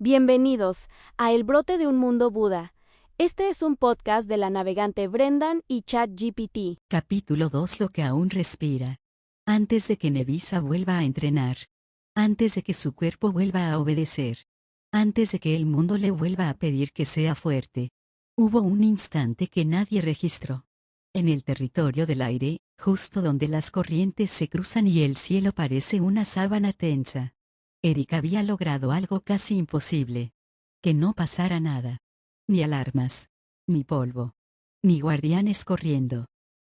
Bienvenidos a El brote de un mundo Buda. Este es un podcast de la navegante Brendan y ChatGPT. Capítulo 2. Lo que aún respira. Antes de que Nevisa vuelva a entrenar. Antes de que su cuerpo vuelva a obedecer. Antes de que el mundo le vuelva a pedir que sea fuerte. Hubo un instante que nadie registró. En el territorio del aire, justo donde las corrientes se cruzan y el cielo parece una sábana tensa. Eric había logrado algo casi imposible. Que no pasara nada. Ni alarmas. Ni polvo. Ni guardianes corriendo.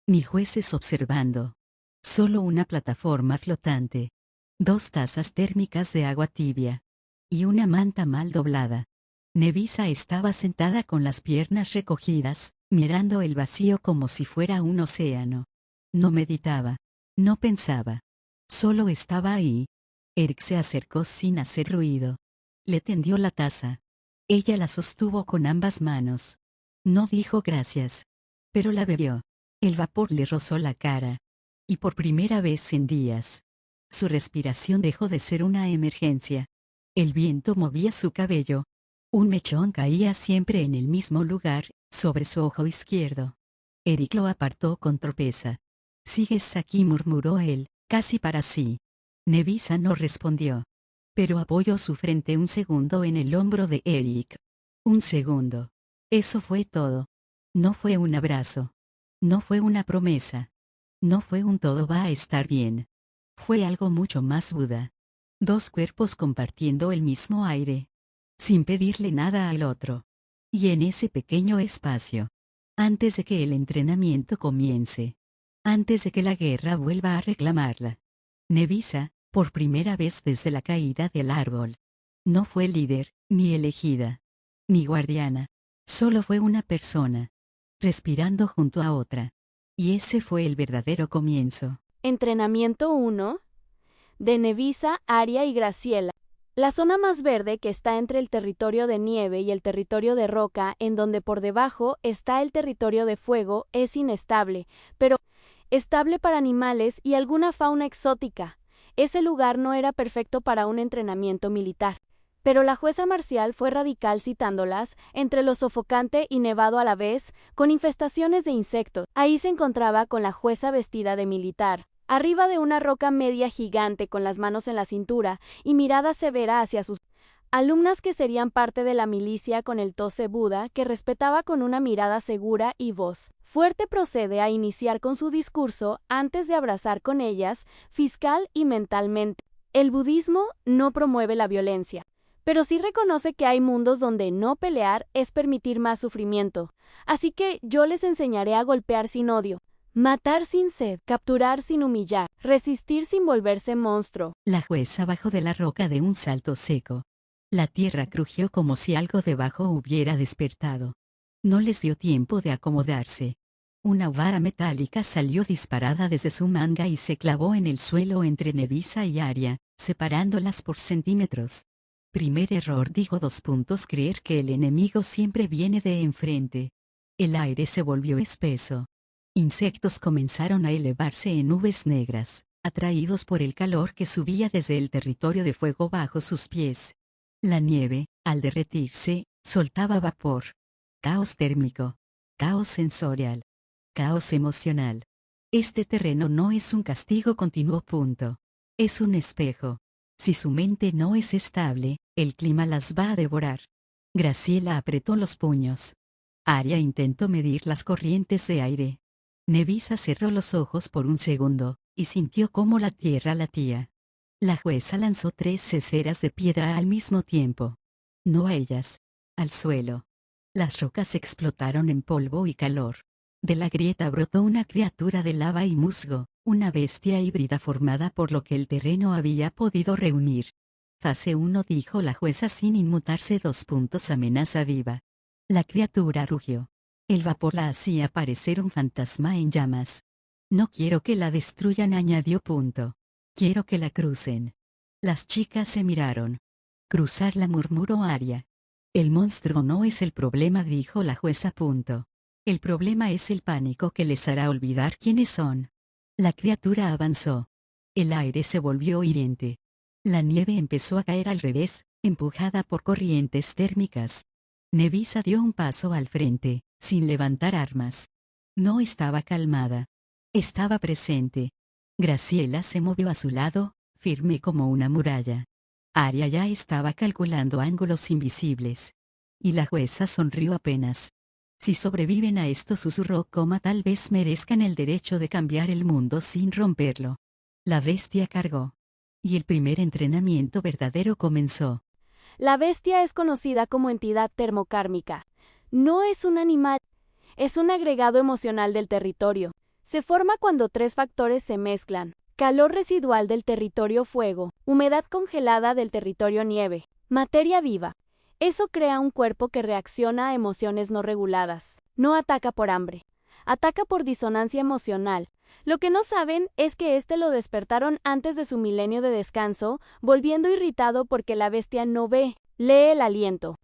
Ni jueces observando. Solo una plataforma flotante. 2 tazas térmicas de agua tibia. Y una manta mal doblada. Nevisa estaba sentada con las piernas recogidas, mirando el vacío como si fuera un océano. No meditaba. No pensaba. Solo estaba ahí. Eric se acercó sin hacer ruido. Le tendió la taza. Ella la sostuvo con ambas manos. No dijo gracias. Pero la bebió. El vapor le rozó la cara. Y por primera vez en días. Su respiración dejó de ser una emergencia. El viento movía su cabello. Un mechón caía siempre en el mismo lugar, sobre su ojo izquierdo. Eric lo apartó con torpeza. «¿Sigues aquí?», murmuró él, casi para sí. Nevisa no respondió. Pero apoyó su frente un segundo en el hombro de Eric. Un segundo. Eso fue todo. No fue un abrazo. No fue una promesa. No fue un todo va a estar bien. Fue algo mucho más Buda. 2 cuerpos compartiendo el mismo aire. Sin pedirle nada al otro. Y en ese pequeño espacio. Antes de que el entrenamiento comience. Antes de que la guerra vuelva a reclamarla. Nevisa, por primera vez desde la caída del árbol. No fue líder, ni elegida. Ni guardiana. Solo fue una persona. Respirando junto a otra. Y ese fue el verdadero comienzo. Entrenamiento 1. De Nevisa, Aria y Graciela. La zona más verde que está entre el territorio de nieve y el territorio de roca, en donde por debajo está el territorio de fuego, es inestable, pero estable para animales y alguna fauna exótica. Ese lugar no era perfecto para un entrenamiento militar. Pero la jueza marcial fue radical citándolas, entre lo sofocante y nevado a la vez, con infestaciones de insectos. Ahí se encontraba con la jueza vestida de militar, arriba de una roca media gigante con las manos en la cintura y mirada severa hacia sus alumnas que serían parte de la milicia con el tose Buda que respetaba con una mirada segura y voz fuerte. Procede a iniciar con su discurso antes de abrazar con ellas, fiscal y mentalmente. El budismo no promueve la violencia, pero sí reconoce que hay mundos donde no pelear es permitir más sufrimiento. Así que yo les enseñaré a golpear sin odio. Matar sin sed, capturar sin humillar, resistir sin volverse monstruo. La jueza bajó de la roca de un salto seco. La tierra crujió como si algo debajo hubiera despertado. No les dio tiempo de acomodarse. Una vara metálica salió disparada desde su manga y se clavó en el suelo entre Nevisa y Aria, separándolas por centímetros. Primer error, dijo Creer que el enemigo siempre viene de enfrente. El aire se volvió espeso. Insectos comenzaron a elevarse en nubes negras, atraídos por el calor que subía desde el territorio de fuego bajo sus pies. La nieve, al derretirse, soltaba vapor. Caos térmico. Caos sensorial. Caos emocional. Este terreno no es un castigo, continuó. Es un espejo. Si su mente no es estable, el clima las va a devorar. Graciela apretó los puños. Aria intentó medir las corrientes de aire. Nevisa cerró los ojos por un segundo, y sintió cómo la tierra latía. La jueza lanzó 3 ceceras de piedra al mismo tiempo. No a ellas. Al suelo. Las rocas explotaron en polvo y calor. De la grieta brotó una criatura de lava y musgo, una bestia híbrida formada por lo que el terreno había podido reunir. Fase 1, dijo la jueza sin inmutarse. Amenaza viva. La criatura rugió. El vapor la hacía parecer un fantasma en llamas. No quiero que la destruyan, añadió. Quiero que la crucen. Las chicas se miraron. Cruzarla, murmuró Aria. El monstruo no es el problema, dijo la jueza. El problema es el pánico que les hará olvidar quiénes son. La criatura avanzó. El aire se volvió hiriente. La nieve empezó a caer al revés, empujada por corrientes térmicas. Nevisa dio un paso al frente, sin levantar armas. No estaba calmada. Estaba presente. Graciela se movió a su lado, firme como una muralla. Aria ya estaba calculando ángulos invisibles. Y la jueza sonrió apenas. Si sobreviven a esto, susurró, tal vez merezcan el derecho de cambiar el mundo sin romperlo. La bestia cargó. Y el primer entrenamiento verdadero comenzó. La bestia es conocida como entidad termocármica. No es un animal, es un agregado emocional del territorio. Se forma cuando tres factores se mezclan: calor residual del territorio fuego, humedad congelada del territorio nieve, materia viva. Eso crea un cuerpo que reacciona a emociones no reguladas. No ataca por hambre, ataca por disonancia emocional. Lo que no saben es que lo despertaron antes de su milenio de descanso, volviendo irritado porque la bestia no ve, lee el aliento.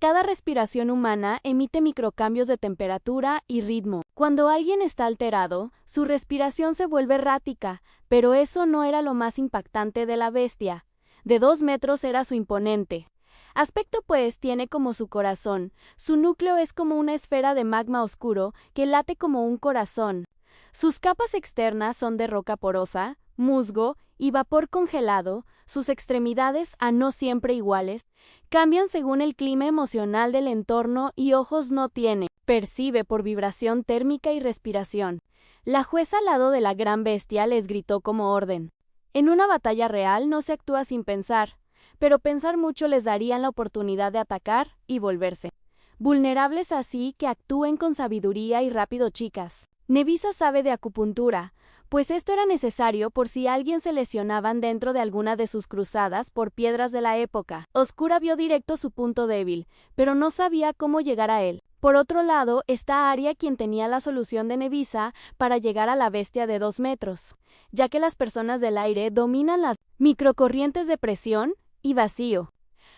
Cada respiración humana emite microcambios de temperatura y ritmo. Cuando alguien está alterado, su respiración se vuelve errática, pero eso no era lo más impactante de la bestia. De 2 metros era su imponente aspecto, pues tiene como su corazón. Su núcleo es como una esfera de magma oscuro que late como un corazón. Sus capas externas son de roca porosa, musgo y vapor congelado. Sus extremidades, a no siempre iguales, cambian según el clima emocional del entorno y ojos no tiene. Percibe por vibración térmica y respiración. La jueza al lado de la gran bestia les gritó como orden. En una batalla real no se actúa sin pensar, pero pensar mucho les darían la oportunidad de atacar y volverse vulnerables, así que actúen con sabiduría y rápido, chicas. Nevisa sabe de acupuntura, pues esto era necesario por si alguien se lesionaban dentro de alguna de sus cruzadas por piedras de la época. Oscura vio directo su punto débil, pero no sabía cómo llegar a él. Por otro lado, está Aria, quien tenía la solución de Nevisa para llegar a la bestia de 2 metros, ya que las personas del aire dominan las microcorrientes de presión y vacío.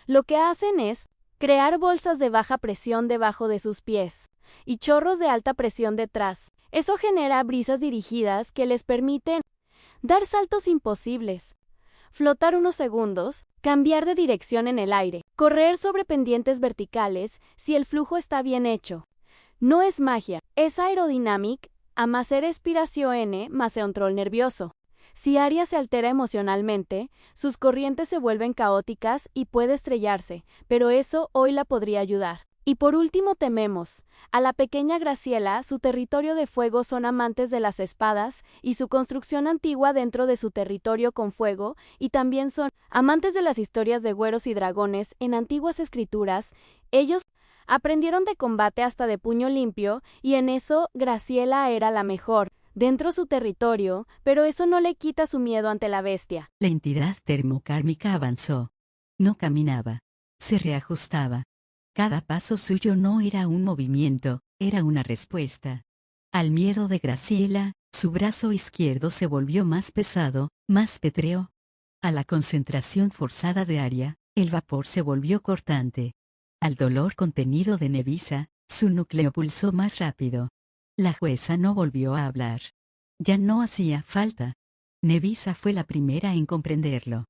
Lo que hacen es crear bolsas de baja presión debajo de sus pies y chorros de alta presión detrás. Eso genera brisas dirigidas que les permiten dar saltos imposibles, flotar unos segundos, cambiar de dirección en el aire, correr sobre pendientes verticales si el flujo está bien hecho. No es magia, es aerodinámica, más respiración más control nervioso. Si Aria se altera emocionalmente, sus corrientes se vuelven caóticas y puede estrellarse, pero eso hoy la podría ayudar. Y por último tememos a la pequeña Graciela. Su territorio de fuego son amantes de las espadas y su construcción antigua dentro de su territorio con fuego, y también son amantes de las historias de güeros y dragones en antiguas escrituras. Ellos aprendieron de combate hasta de puño limpio, y en eso Graciela era la mejor dentro su territorio, pero eso no le quita su miedo ante la bestia. La entidad termocármica avanzó. No caminaba. Se reajustaba. Cada paso suyo no era un movimiento, era una respuesta. Al miedo de Graciela, su brazo izquierdo se volvió más pesado, más pétreo. A la concentración forzada de Aria, el vapor se volvió cortante. Al dolor contenido de Nevisa, su núcleo pulsó más rápido. La jueza no volvió a hablar. Ya no hacía falta. Nevisa fue la primera en comprenderlo.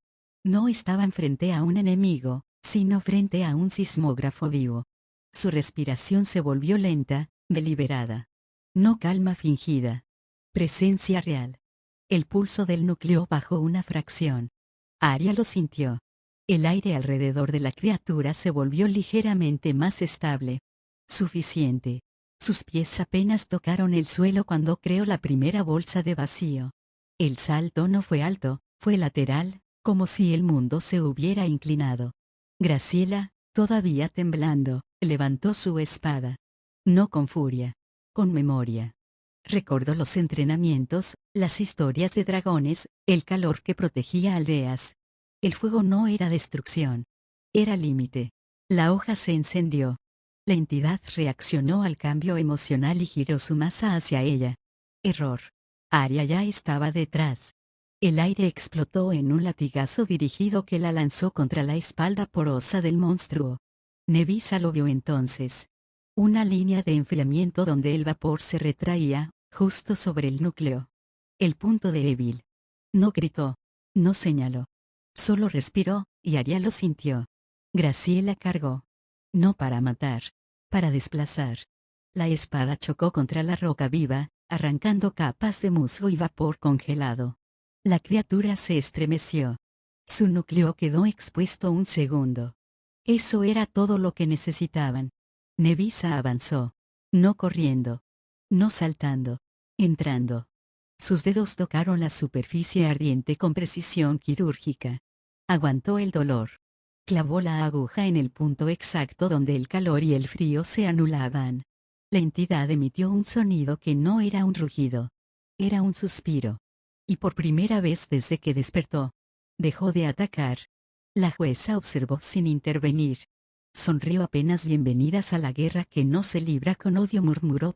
No estaban frente a un enemigo, sino frente a un sismógrafo vivo. Su respiración se volvió lenta, deliberada. No calma fingida. Presencia real. El pulso del núcleo bajó una fracción. Aria lo sintió. El aire alrededor de la criatura se volvió ligeramente más estable. Suficiente. Sus pies apenas tocaron el suelo cuando creó la primera bolsa de vacío. El salto no fue alto, fue lateral, como si el mundo se hubiera inclinado. Graciela, todavía temblando, levantó su espada. No con furia, con memoria. Recordó los entrenamientos, las historias de dragones, el calor que protegía aldeas. El fuego no era destrucción. Era límite. La hoja se encendió. La entidad reaccionó al cambio emocional y giró su masa hacia ella. Error. Aria ya estaba detrás. El aire explotó en un latigazo dirigido que la lanzó contra la espalda porosa del monstruo. Nevisa lo vio entonces. Una línea de enfriamiento donde el vapor se retraía, justo sobre el núcleo. El punto débil. No gritó. No señaló. Solo respiró, y Aria lo sintió. Graciela cargó. No para matar, para desplazar. La espada chocó contra la roca viva, arrancando capas de musgo y vapor congelado. La criatura se estremeció. Su núcleo quedó expuesto un segundo. Eso era todo lo que necesitaban. Nevisa avanzó. No corriendo. No saltando. Entrando. Sus dedos tocaron la superficie ardiente con precisión quirúrgica. Aguantó el dolor. Clavó la aguja en el punto exacto donde el calor y el frío se anulaban. La entidad emitió un sonido que no era un rugido. Era un suspiro. Y por primera vez desde que despertó, dejó de atacar. La jueza observó sin intervenir. Sonrió apenas. Bienvenidas a la guerra que no se libra con odio, murmuró.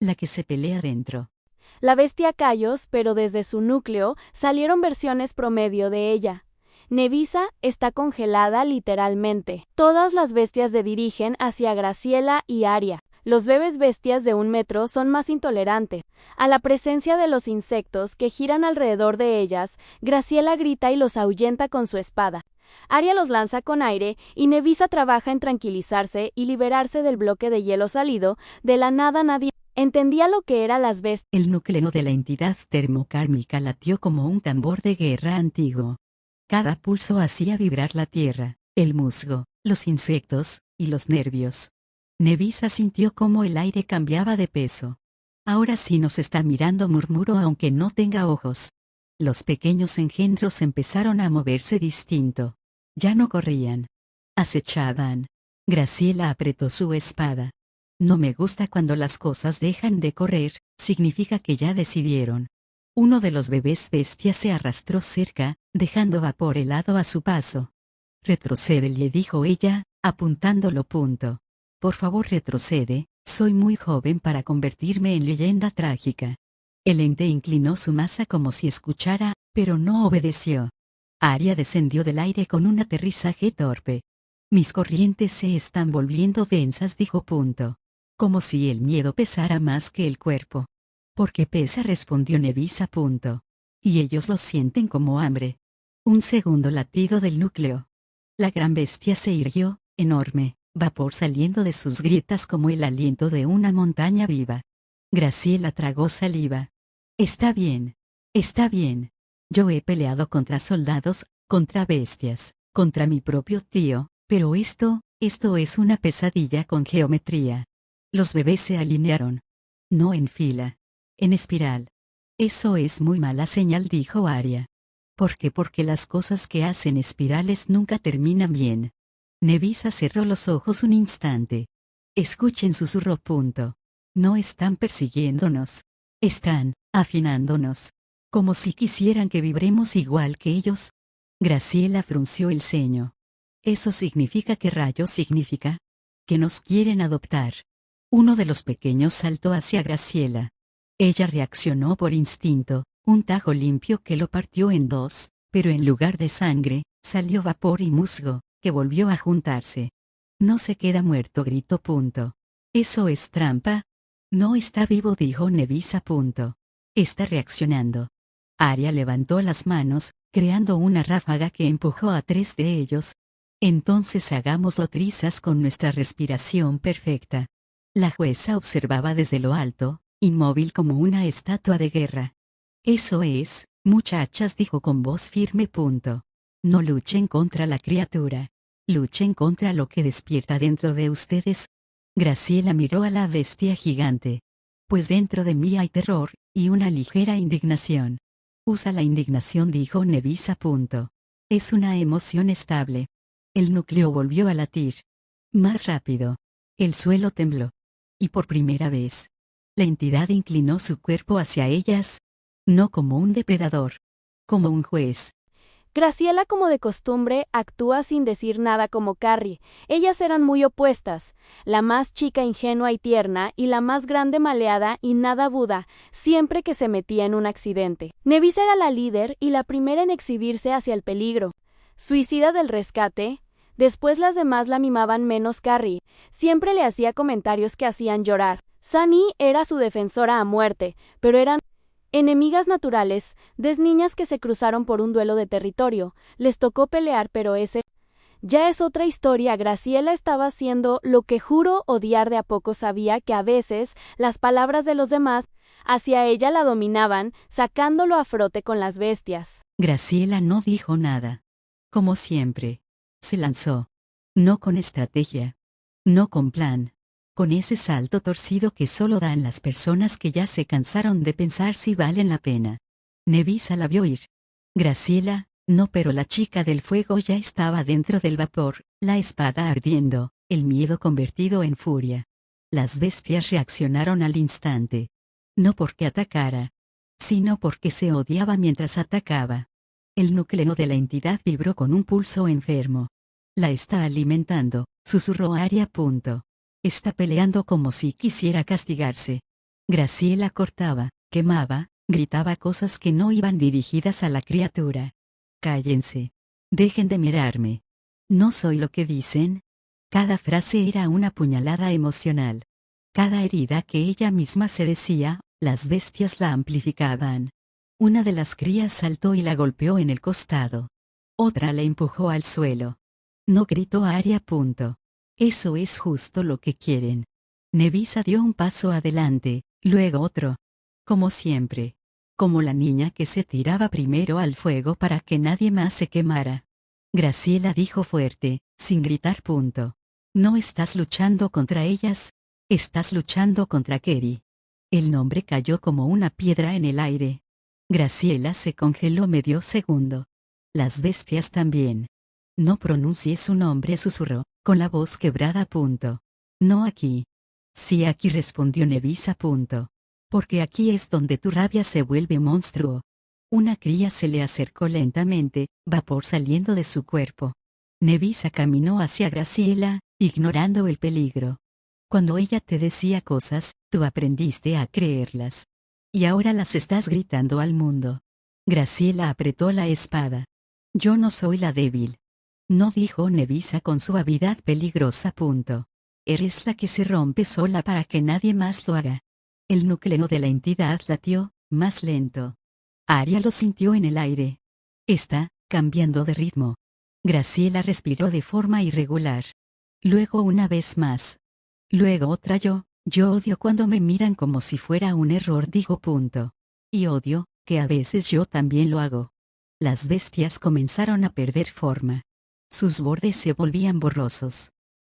La que se pelea dentro. La bestia Cayos, pero desde su núcleo salieron versiones promedio de ella. Nevisa está congelada literalmente. Todas las bestias se dirigen hacia Graciela y Aria. Los bebés bestias de 1 metro son más intolerantes a la presencia de los insectos que giran alrededor de ellas. Graciela grita y los ahuyenta con su espada. Aria los lanza con aire y Nevisa trabaja en tranquilizarse y liberarse del bloque de hielo salido. De la nada nadie entendía lo que eran las bestias. El núcleo de la entidad termocármica latió como un tambor de guerra antiguo. Cada pulso hacía vibrar la tierra, el musgo, los insectos, y los nervios. Nevisa sintió cómo el aire cambiaba de peso. Ahora sí nos está mirando, murmuró aunque no tenga ojos. Los pequeños engendros empezaron a moverse distinto. Ya no corrían. Acechaban. Graciela apretó su espada. No me gusta cuando las cosas dejan de correr, significa que ya decidieron. Uno de los bebés bestias se arrastró cerca, dejando vapor helado a su paso. Retrocede, le dijo ella, apuntándolo. Por favor, retrocede, soy muy joven para convertirme en leyenda trágica. El ente inclinó su masa como si escuchara, pero no obedeció. Aria descendió del aire con un aterrizaje torpe. Mis corrientes se están volviendo densas, dijo. Como si el miedo pesara más que el cuerpo. Porque pesa, respondió Nevisa. Y ellos lo sienten como hambre. Un segundo latido del núcleo. La gran bestia se irguió, enorme, vapor saliendo de sus grietas como el aliento de una montaña viva. Graciela tragó saliva. Está bien. Está bien. Yo he peleado contra soldados, contra bestias, contra mi propio tío, pero esto es una pesadilla con geometría. Los bebés se alinearon. No en fila. En espiral. Eso es muy mala señal, dijo Aria. ¿Por qué? Porque las cosas que hacen espirales nunca terminan bien. Nevisa cerró los ojos un instante. Escuchen, susurró. No están persiguiéndonos. Están afinándonos. Como si quisieran que vibremos igual que ellos. Graciela frunció el ceño. ¿Eso significa qué rayos significa? Que nos quieren adoptar. Uno de los pequeños saltó hacia Graciela. Ella reaccionó por instinto, un tajo limpio que lo partió en dos, pero en lugar de sangre, salió vapor y musgo, que volvió a juntarse. No se queda muerto, gritó. Eso es trampa. No está vivo, dijo Nevisa. Está reaccionando. Aria levantó las manos, creando una ráfaga que empujó a 3 de ellos. Entonces hagámoslo trizas con nuestra respiración perfecta. La jueza observaba desde lo alto, inmóvil como una estatua de guerra. Eso es, muchachas, dijo con voz firme. No luchen contra la criatura. Luchen contra lo que despierta dentro de ustedes. Graciela miró a la bestia gigante. Pues dentro de mí hay terror, y una ligera indignación. Usa la indignación, dijo Nevisa. Es una emoción estable. El núcleo volvió a latir. Más rápido. El suelo tembló. Y por primera vez, la entidad inclinó su cuerpo hacia ellas. No como un depredador. Como un juez. Graciela, como de costumbre, actúa sin decir nada como Carrie. Ellas eran muy opuestas. La más chica ingenua y tierna, y la más grande maleada y nada aguda, siempre que se metía en un accidente. Nevisa era la líder y la primera en exhibirse hacia el peligro. Suicida del rescate. Después las demás la mimaban menos. Carrie siempre le hacía comentarios que hacían llorar. Sunny era su defensora a muerte, pero eran enemigas naturales, niñas que se cruzaron por un duelo de territorio. Les tocó pelear, pero ese Ya es otra historia. Graciela estaba haciendo lo que juro odiar. De a poco sabía que a veces las palabras de los demás hacia ella la dominaban, sacándolo a frote con las bestias. Graciela no dijo nada. Como siempre. Se lanzó. No con estrategia. No con plan. Con ese salto torcido que solo dan las personas que ya se cansaron de pensar si valen la pena. Nevisa la vio ir. Graciela, no, pero la chica del fuego ya estaba dentro del vapor, la espada ardiendo, el miedo convertido en furia. Las bestias reaccionaron al instante. No porque atacara, sino porque se odiaba mientras atacaba. El núcleo de la entidad vibró con un pulso enfermo. La está alimentando, susurró Aria. Está peleando como si quisiera castigarse. Graciela cortaba, quemaba, gritaba cosas que no iban dirigidas a la criatura. Cállense. Dejen de mirarme. ¿No soy lo que dicen? Cada frase era una puñalada emocional. Cada herida que ella misma se decía, las bestias la amplificaban. Una de las crías saltó y la golpeó en el costado. Otra la empujó al suelo. No, gritó Aria. Eso es justo lo que quieren. Nevisa dio un paso adelante, luego otro. Como siempre. Como la niña que se tiraba primero al fuego para que nadie más se quemara. Graciela dijo fuerte, sin gritar. No estás luchando contra ellas, estás luchando contra Keri. El nombre cayó como una piedra en el aire. Graciela se congeló medio segundo. Las bestias también. No pronuncie su nombre, susurró, con la voz quebrada. No aquí. Sí, aquí, respondió Nevisa. Porque aquí es donde tu rabia se vuelve monstruo. Una cría se le acercó lentamente, vapor saliendo de su cuerpo. Nevisa caminó hacia Graciela, ignorando el peligro. Cuando ella te decía cosas, tú aprendiste a creerlas. Y ahora las estás gritando al mundo. Graciela apretó la espada. Yo no soy la débil. No, dijo Nevisa con suavidad peligrosa. Eres la que se rompe sola para que nadie más lo haga. El núcleo de la entidad latió, más lento. Aria lo sintió en el aire. Está cambiando de ritmo. Graciela respiró de forma irregular. Luego una vez más. Luego otra. Yo odio cuando me miran como si fuera un error, dijo. Y odio, que a veces yo también lo hago. Las bestias comenzaron a perder forma. Sus bordes se volvían borrosos.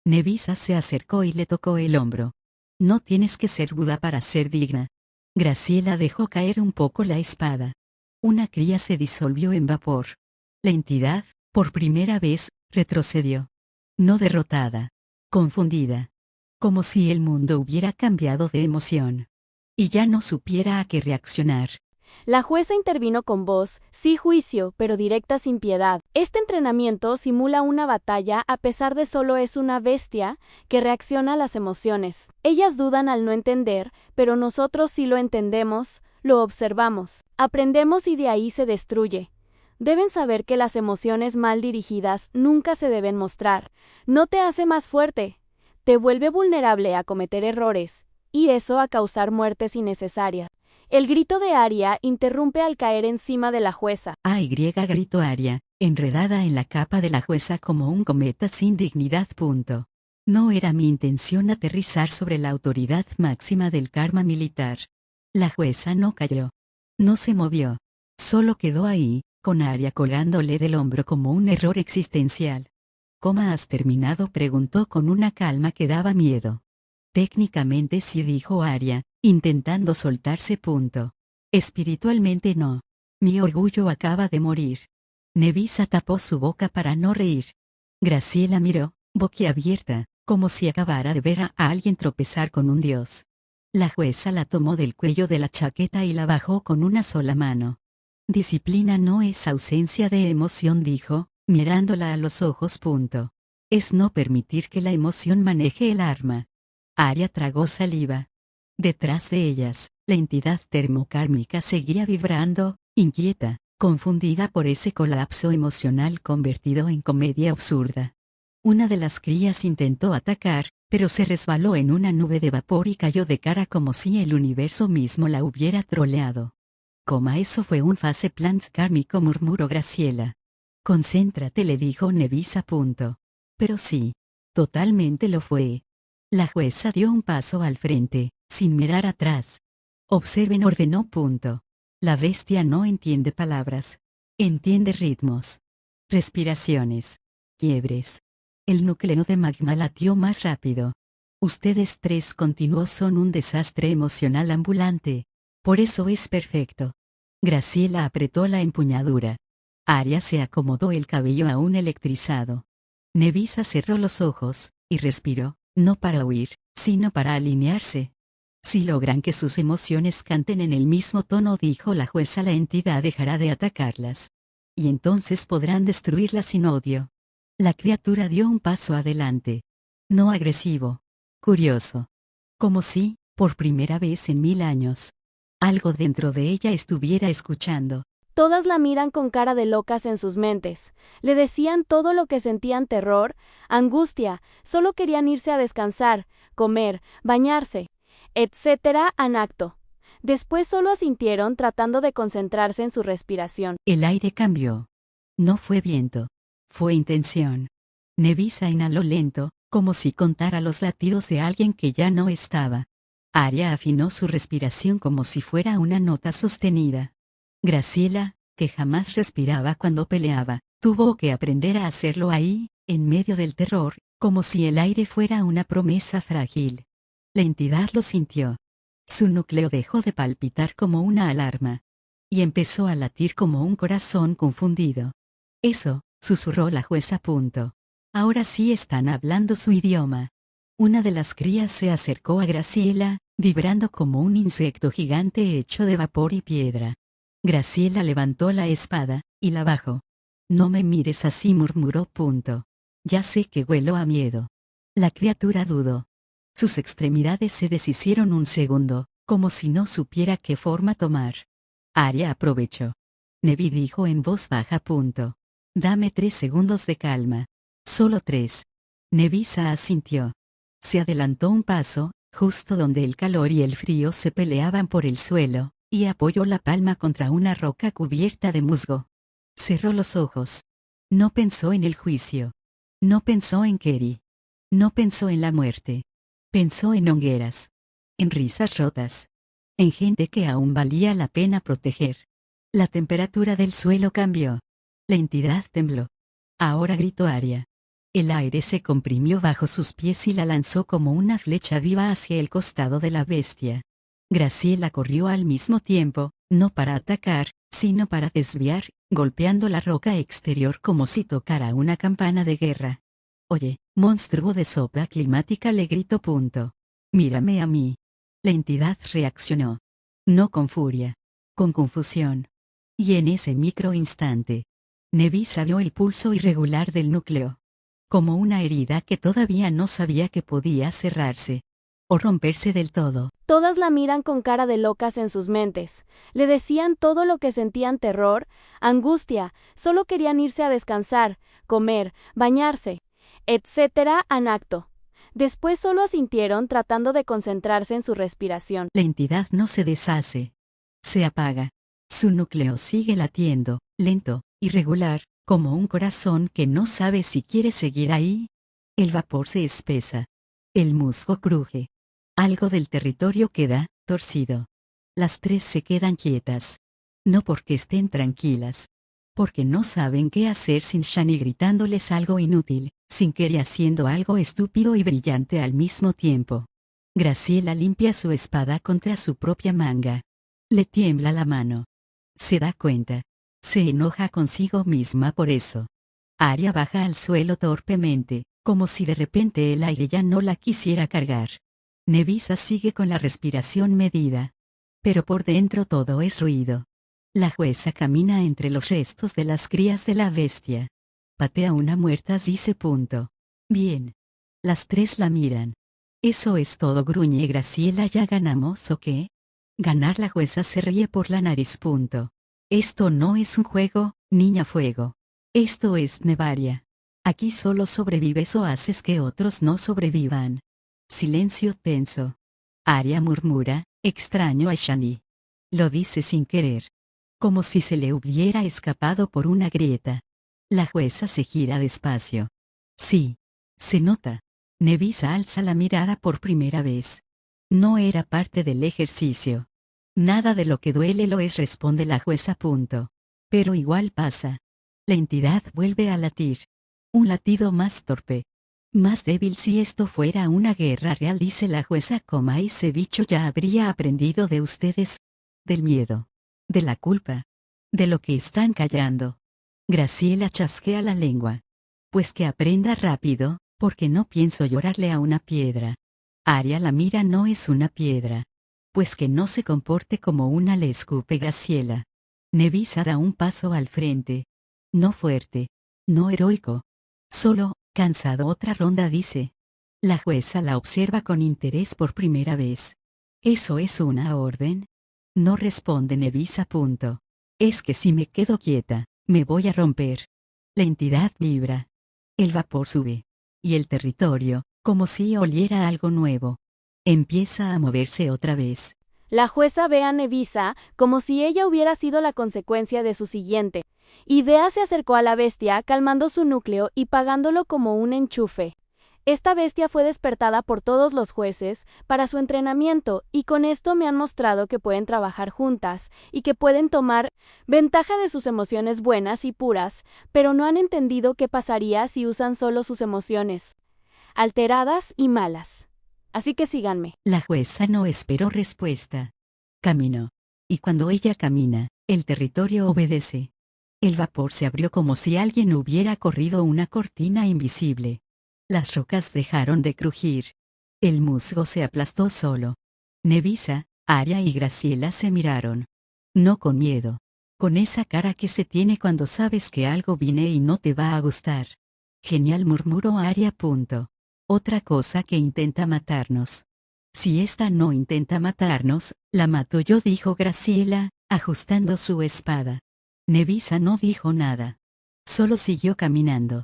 Nevisa se acercó y le tocó el hombro. No tienes que ser Buda para ser digna. Graciela dejó caer un poco la espada. Una cría se disolvió en vapor. La entidad, por primera vez, retrocedió. No derrotada. Confundida. Como si el mundo hubiera cambiado de emoción. Y ya no supiera a qué reaccionar. La jueza intervino con voz, sí, juicio, pero directa, sin piedad. Este entrenamiento simula una batalla, a pesar de solo es una bestia que reacciona a las emociones. Ellas dudan al no entender, pero nosotros sí lo entendemos, lo observamos, aprendemos y de ahí se destruye. Deben saber que las emociones mal dirigidas nunca se deben mostrar. No te hace más fuerte, te vuelve vulnerable a cometer errores, y eso a causar muertes innecesarias. El grito de Aria interrumpe al caer encima de la jueza. ¡Ay! Gritó Aria, enredada en la capa de la jueza como un cometa sin dignidad. No era mi intención aterrizar sobre la autoridad máxima del karma militar. La jueza no cayó. No se movió. Solo quedó ahí, con Aria colgándole del hombro como un error existencial. ¿Cómo has terminado?, preguntó con una calma que daba miedo. Técnicamente sí, dijo Aria, intentando soltarse. Espiritualmente no. Mi orgullo acaba de morir. Nevisa tapó su boca para no reír. Graciela miró, boquiabierta, como si acabara de ver a alguien tropezar con un dios. La jueza la tomó del cuello de la chaqueta y la bajó con una sola mano. Disciplina no es ausencia de emoción, dijo, mirándola a los ojos. Es no permitir que la emoción maneje el arma. Aria tragó saliva. Detrás de ellas, la entidad termocármica seguía vibrando, inquieta, confundida por ese colapso emocional convertido en comedia absurda. Una de las crías intentó atacar, pero se resbaló en una nube de vapor y cayó de cara como si el universo mismo la hubiera troleado. Eso fue un fase plant kármico, murmuró Graciela. Concéntrate, le dijo Nevisa. Pero sí, totalmente lo fue. La jueza dio un paso al frente, sin mirar atrás. Observen, ordenó. La bestia no entiende palabras. Entiende ritmos. Respiraciones. Quiebres. El núcleo de magma latió más rápido. Ustedes tres, continuó, son un desastre emocional ambulante. Por eso es perfecto. Graciela apretó la empuñadura. Aria se acomodó el cabello aún electrizado. Nevisa cerró los ojos, y respiró, no para huir, sino para alinearse. Si logran que sus emociones canten en el mismo tono, dijo la jueza, la entidad dejará de atacarlas. Y entonces podrán destruirlas sin odio. La criatura dio un paso adelante. No agresivo. Curioso. Como si, por primera vez en 1000 años, algo dentro de ella estuviera escuchando. Todas la miran con cara de locas en sus mentes. Le decían todo lo que sentían: terror, angustia, solo querían irse a descansar, comer, bañarse, etcétera, en acto. Después solo asintieron, tratando de concentrarse en su respiración. El aire cambió. No fue viento. Fue intención. Nevisa inhaló lento, como si contara los latidos de alguien que ya no estaba. Aria afinó su respiración como si fuera una nota sostenida. Graciela, que jamás respiraba cuando peleaba, tuvo que aprender a hacerlo ahí, en medio del terror, como si el aire fuera una promesa frágil. La entidad lo sintió. Su núcleo dejó de palpitar como una alarma. Y empezó a latir como un corazón confundido. Eso, susurró la jueza. Ahora sí están hablando su idioma. Una de las crías se acercó a Graciela, vibrando como un insecto gigante hecho de vapor y piedra. Graciela levantó la espada, y la bajó. No me mires así, murmuró. Ya sé que huelo a miedo. La criatura dudó. Sus extremidades se deshicieron un segundo, como si no supiera qué forma tomar. Aria aprovechó. Nevi dijo en voz baja. Dame 3 segundos de calma. Solo 3. Nevisa asintió. Se adelantó un paso, justo donde el calor y el frío se peleaban por el suelo, y apoyó la palma contra una roca cubierta de musgo. Cerró los ojos. No pensó en el juicio. No pensó en Keri. No pensó en la muerte. Pensó en hogueras. En risas rotas. En gente que aún valía la pena proteger. La temperatura del suelo cambió. La entidad tembló. Ahora, gritó Aria. El aire se comprimió bajo sus pies y la lanzó como una flecha viva hacia el costado de la bestia. Graciela corrió al mismo tiempo, no para atacar, sino para desviar, golpeando la roca exterior como si tocara una campana de guerra. Oye, monstruo de sopa climática, le gritó. Mírame a mí. La entidad reaccionó. No con furia. Con confusión. Y en ese micro instante, Nevisa vio el pulso irregular del núcleo. Como una herida que todavía no sabía que podía cerrarse. O romperse del todo. Todas la miran con cara de locas en sus mentes. Le decían todo lo que sentían: terror, angustia, solo querían irse a descansar, comer, bañarse, etcétera, en acto. Después solo asintieron, tratando de concentrarse en su respiración. La entidad no se deshace. Se apaga. Su núcleo sigue latiendo, lento, irregular, como un corazón que no sabe si quiere seguir ahí. El vapor se espesa. El musgo cruje. Algo del territorio queda torcido. Las 3 se quedan quietas. No porque estén tranquilas. Porque no saben qué hacer sin Shani gritándoles algo inútil, sin Keri haciendo algo estúpido y brillante al mismo tiempo. Graciela limpia su espada contra su propia manga. Le tiembla la mano. Se da cuenta. Se enoja consigo misma por eso. Aria baja al suelo torpemente, como si de repente el aire ya no la quisiera cargar. Nevisa sigue con la respiración medida. Pero por dentro todo es ruido. La jueza camina entre los restos de las crías de la bestia. Patea una muerta, dice. Bien. Las 3 la miran. Eso es todo, gruñe Graciela. ¿Ya ganamos o qué? Ganar. La jueza se ríe por la nariz. Esto no es un juego, niña fuego. Esto es Nevaria. Aquí solo sobrevives o haces que otros no sobrevivan. Silencio tenso. Aria murmura, extraño a Shani. Lo dice sin querer. Como si se le hubiera escapado por una grieta. La jueza se gira despacio. Sí. Se nota. Nevisa alza la mirada por primera vez. No era parte del ejercicio. Nada de lo que duele lo es, responde la jueza. Pero igual pasa. La entidad vuelve a latir. Un latido más torpe. Más débil. Si esto fuera una guerra real, dice la jueza, ese bicho ya habría aprendido de ustedes. Del miedo. De la culpa. De lo que están callando. Graciela chasquea la lengua. Pues que aprenda rápido, porque no pienso llorarle a una piedra. Aria la mira. No es una piedra. Pues que no se comporte como una, le escupe Graciela. Nevisa da un paso al frente. No fuerte. No heroico. Solo, cansado. Otra ronda, dice. La jueza la observa con interés por primera vez. ¿Eso es una orden? No, responde Nevisa. Es que si me quedo quieta, me voy a romper. La entidad vibra. El vapor sube. Y el territorio, como si oliera algo nuevo, empieza a moverse otra vez. La jueza ve a Nevisa como si ella hubiera sido la consecuencia de su siguiente idea. Se acercó a la bestia, calmando su núcleo y pagándolo como un enchufe. Esta bestia fue despertada por todos los jueces para su entrenamiento, y con esto me han mostrado que pueden trabajar juntas y que pueden tomar ventaja de sus emociones buenas y puras, pero no han entendido qué pasaría si usan solo sus emociones alteradas y malas. Así que síganme. La jueza no esperó respuesta. Caminó. Y cuando ella camina, el territorio obedece. El vapor se abrió como si alguien hubiera corrido una cortina invisible. Las rocas dejaron de crujir. El musgo se aplastó solo. Nevisa, Aria y Graciela se miraron. No con miedo. Con esa cara que se tiene cuando sabes que algo viene y no te va a gustar. Genial, murmuró Aria. Otra cosa que intenta matarnos. Si esta no intenta matarnos, la mato yo, dijo Graciela, ajustando su espada. Nevisa no dijo nada. Solo siguió caminando.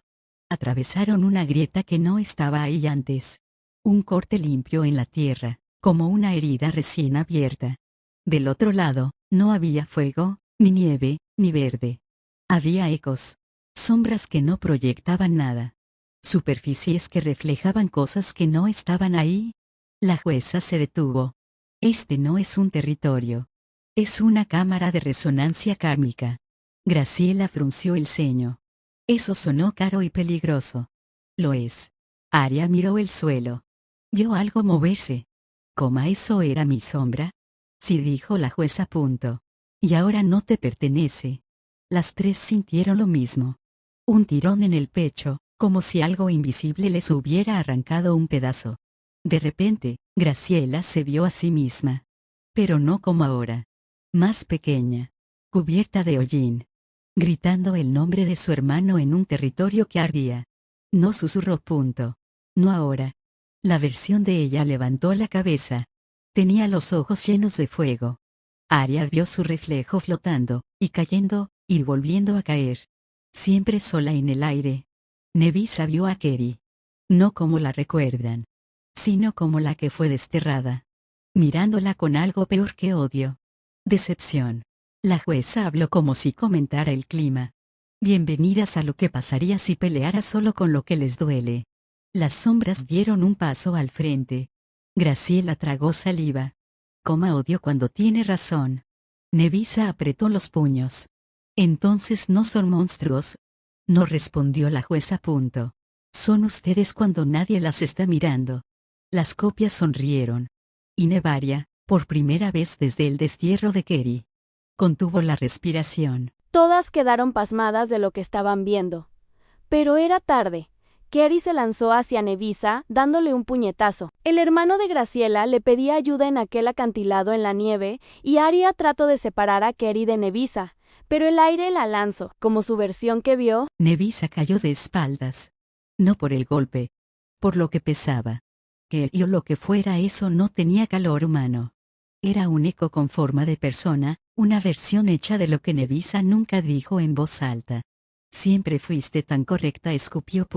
Atravesaron una grieta que no estaba ahí antes. Un corte limpio en la tierra, como una herida recién abierta. Del otro lado, no había fuego, ni nieve, ni verde. Había ecos. Sombras que no proyectaban nada. Superficies que reflejaban cosas que no estaban ahí. La jueza se detuvo. Este no es un territorio. Es una cámara de resonancia kármica. Graciela frunció el ceño. Eso sonó caro y peligroso. Lo es. Aria miró el suelo. Vio algo moverse. ¿Eso era mi sombra? Sí, dijo la jueza. Y ahora no te pertenece. Las tres sintieron lo mismo. Un tirón en el pecho, como si algo invisible les hubiera arrancado un pedazo. De repente, Graciela se vio a sí misma. Pero no como ahora. Más pequeña. Cubierta de hollín. Gritando el nombre de su hermano en un territorio que ardía. No susurró. No ahora. La versión de ella levantó la cabeza. Tenía los ojos llenos de fuego. Aria vio su reflejo flotando, y cayendo, y volviendo a caer. Siempre sola en el aire. Nevisa vio a Keri. No como la recuerdan. Sino como la que fue desterrada. Mirándola con algo peor que odio. Decepción. La jueza habló como si comentara el clima. Bienvenidas a lo que pasaría si peleara solo con lo que les duele. Las sombras dieron un paso al frente. Graciela tragó saliva. Odio cuando tiene razón. Nevisa apretó los puños. Entonces no son monstruos. No, respondió la jueza. Son ustedes cuando nadie las está mirando. Las copias sonrieron. Y Nevaria, por primera vez desde el destierro de Keri, contuvo la respiración. Todas quedaron pasmadas de lo que estaban viendo. Pero era tarde. Keri se lanzó hacia Nevisa, dándole un puñetazo. El hermano de Graciela le pedía ayuda en aquel acantilado en la nieve, y Aria trató de separar a Keri de Nevisa, pero el aire la lanzó, como su versión que vio. Nevisa cayó de espaldas. No por el golpe. Por lo que pesaba. Que o lo que fuera eso no tenía calor humano. Era un eco con forma de persona, una versión hecha de lo que Nevisa nunca dijo en voz alta. Siempre fuiste tan correcta, escupió.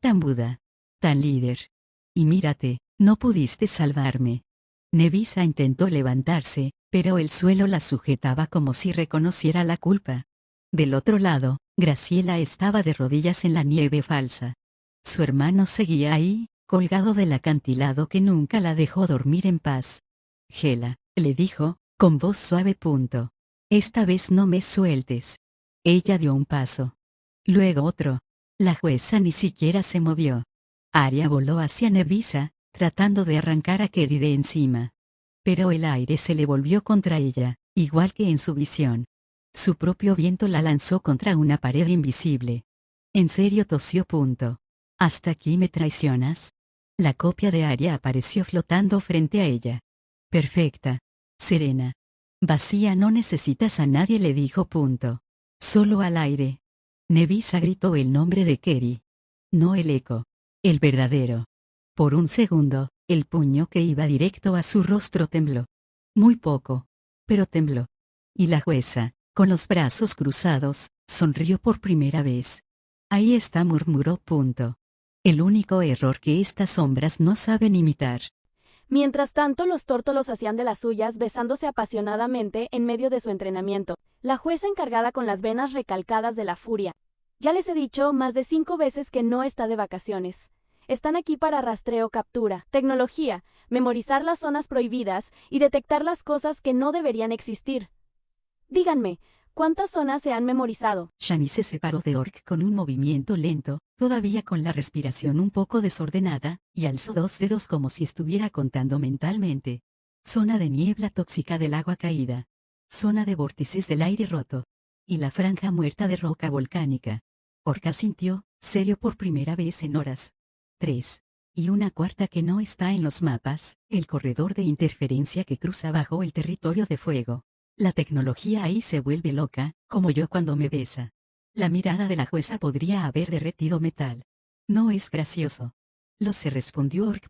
Tan Buda. Tan líder. Y mírate, no pudiste salvarme. Nevisa intentó levantarse, pero el suelo la sujetaba como si reconociera la culpa. Del otro lado, Graciela estaba de rodillas en la nieve falsa. Su hermano seguía ahí, colgado del acantilado que nunca la dejó dormir en paz. Gela, le dijo, con voz suave. Esta vez no me sueltes. Ella dio un paso. Luego otro. La jueza ni siquiera se movió. Arya voló hacia Nevisa, tratando de arrancar a Kerry de encima. Pero el aire se le volvió contra ella, igual que en su visión. Su propio viento la lanzó contra una pared invisible. En serio tosió. ¿Hasta aquí me traicionas? La copia de Arya apareció flotando frente a ella. Perfecta. Serena. Vacía, no necesitas a nadie, le dijo. Solo al aire. Nevisa gritó el nombre de Kerry. No el eco. El verdadero. Por un segundo, el puño que iba directo a su rostro tembló. Muy poco. Pero tembló. Y la jueza, con los brazos cruzados, sonrió por primera vez. Ahí está, murmuró. El único error que estas sombras no saben imitar. Mientras tanto, los tórtolos hacían de las suyas, besándose apasionadamente en medio de su entrenamiento. La jueza encargada con las venas recalcadas de la furia. Ya les he dicho más de 5 veces que no está de vacaciones. Están aquí para rastreo, captura, tecnología, memorizar las zonas prohibidas y detectar las cosas que no deberían existir. Díganme, ¿cuántas zonas se han memorizado? Shani se separó de Orc con un movimiento lento, todavía con la respiración un poco desordenada, y alzó 2 dedos como si estuviera contando mentalmente. Zona de niebla tóxica del agua caída. Zona de vórtices del aire roto. Y la franja muerta de roca volcánica. Orc sintió, serio por primera vez en horas. 3. Y una cuarta que no está en los mapas, el corredor de interferencia que cruza bajo el territorio de fuego. La tecnología ahí se vuelve loca, como yo cuando me besa. La mirada de la jueza podría haber derretido metal. No es gracioso. Lo sé, respondió Orc.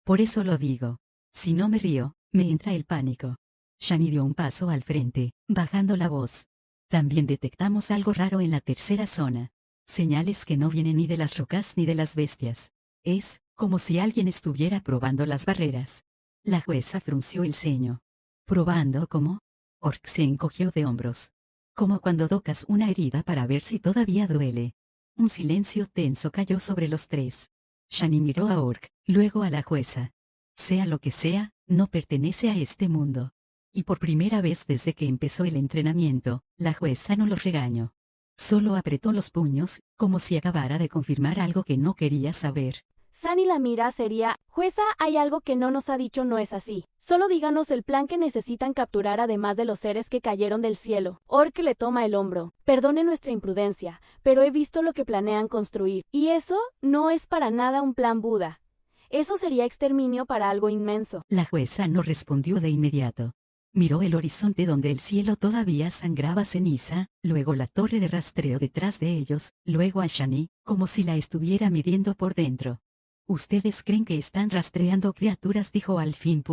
Por eso lo digo. Si no me río, me entra el pánico. Shani dio un paso al frente, bajando la voz. También detectamos algo raro en la tercera zona. Señales que no vienen ni de las rocas ni de las bestias. Es como si alguien estuviera probando las barreras. La jueza frunció el ceño. ¿Probando cómo? Orc se encogió de hombros. Como cuando tocas una herida para ver si todavía duele. Un silencio tenso cayó sobre los tres. Shani miró a Orc, luego a la jueza. Sea lo que sea, no pertenece a este mundo. Y por primera vez desde que empezó el entrenamiento, la jueza no los regañó. Solo apretó los puños, como si acabara de confirmar algo que no quería saber. Sunny la mira seria. Jueza, hay algo que no nos ha dicho, no es así. Solo díganos el plan que necesitan capturar además de los seres que cayeron del cielo. Orc le toma el hombro. Perdone nuestra imprudencia, pero he visto lo que planean construir. Y eso no es para nada un plan Buda. Eso sería exterminio para algo inmenso. La jueza no respondió de inmediato. Miró el horizonte donde el cielo todavía sangraba ceniza, luego la torre de rastreo detrás de ellos, luego a Shani, como si la estuviera midiendo por dentro. ¿Ustedes creen que están rastreando criaturas?, dijo al fin.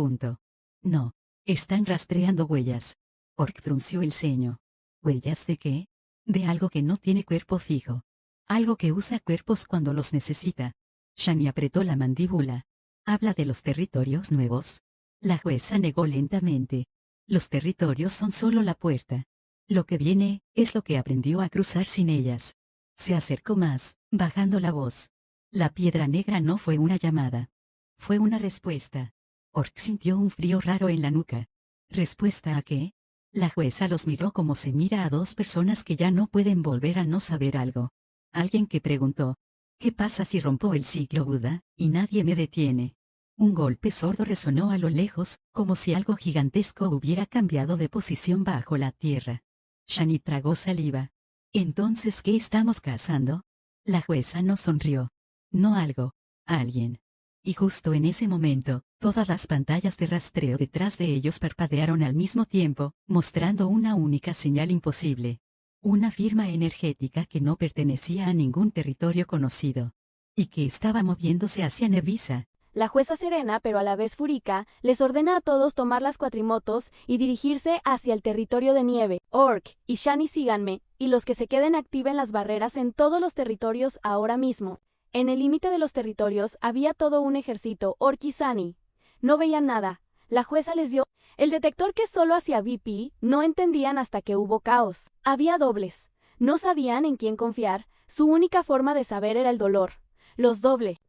No. Están rastreando huellas. Orc frunció el ceño. ¿Huellas de qué? De algo que no tiene cuerpo fijo. Algo que usa cuerpos cuando los necesita. Shani apretó la mandíbula. ¿Habla de los territorios nuevos? La jueza negó lentamente. Los territorios son solo la puerta. Lo que viene, es lo que aprendió a cruzar sin ellas. Se acercó más, bajando la voz. La piedra negra no fue una llamada. Fue una respuesta. Orc sintió un frío raro en la nuca. ¿Respuesta a qué? La jueza los miró como se mira a 2 personas que ya no pueden volver a no saber algo. Alguien que preguntó, ¿qué pasa si rompo el ciclo Buda, y nadie me detiene? Un golpe sordo resonó a lo lejos, como si algo gigantesco hubiera cambiado de posición bajo la tierra. Shani tragó saliva. ¿Entonces qué estamos cazando? La jueza no sonrió. No algo, alguien. Y justo en ese momento, todas las pantallas de rastreo detrás de ellos parpadearon al mismo tiempo, mostrando una única señal imposible. Una firma energética que no pertenecía a ningún territorio conocido. Y que estaba moviéndose hacia Nevisa. La jueza serena, pero a la vez fúrica, les ordena a todos tomar las cuatrimotos y dirigirse hacia el territorio de nieve. Orc y Shani, síganme, y los que se queden activen las barreras en todos los territorios ahora mismo. En el límite de los territorios había todo un ejército. Orc y Shani no veían nada. La jueza les dio el detector que solo hacía VP, no entendían hasta que hubo caos. Había dobles. No sabían en quién confiar, su única forma de saber era el dolor. Los doble.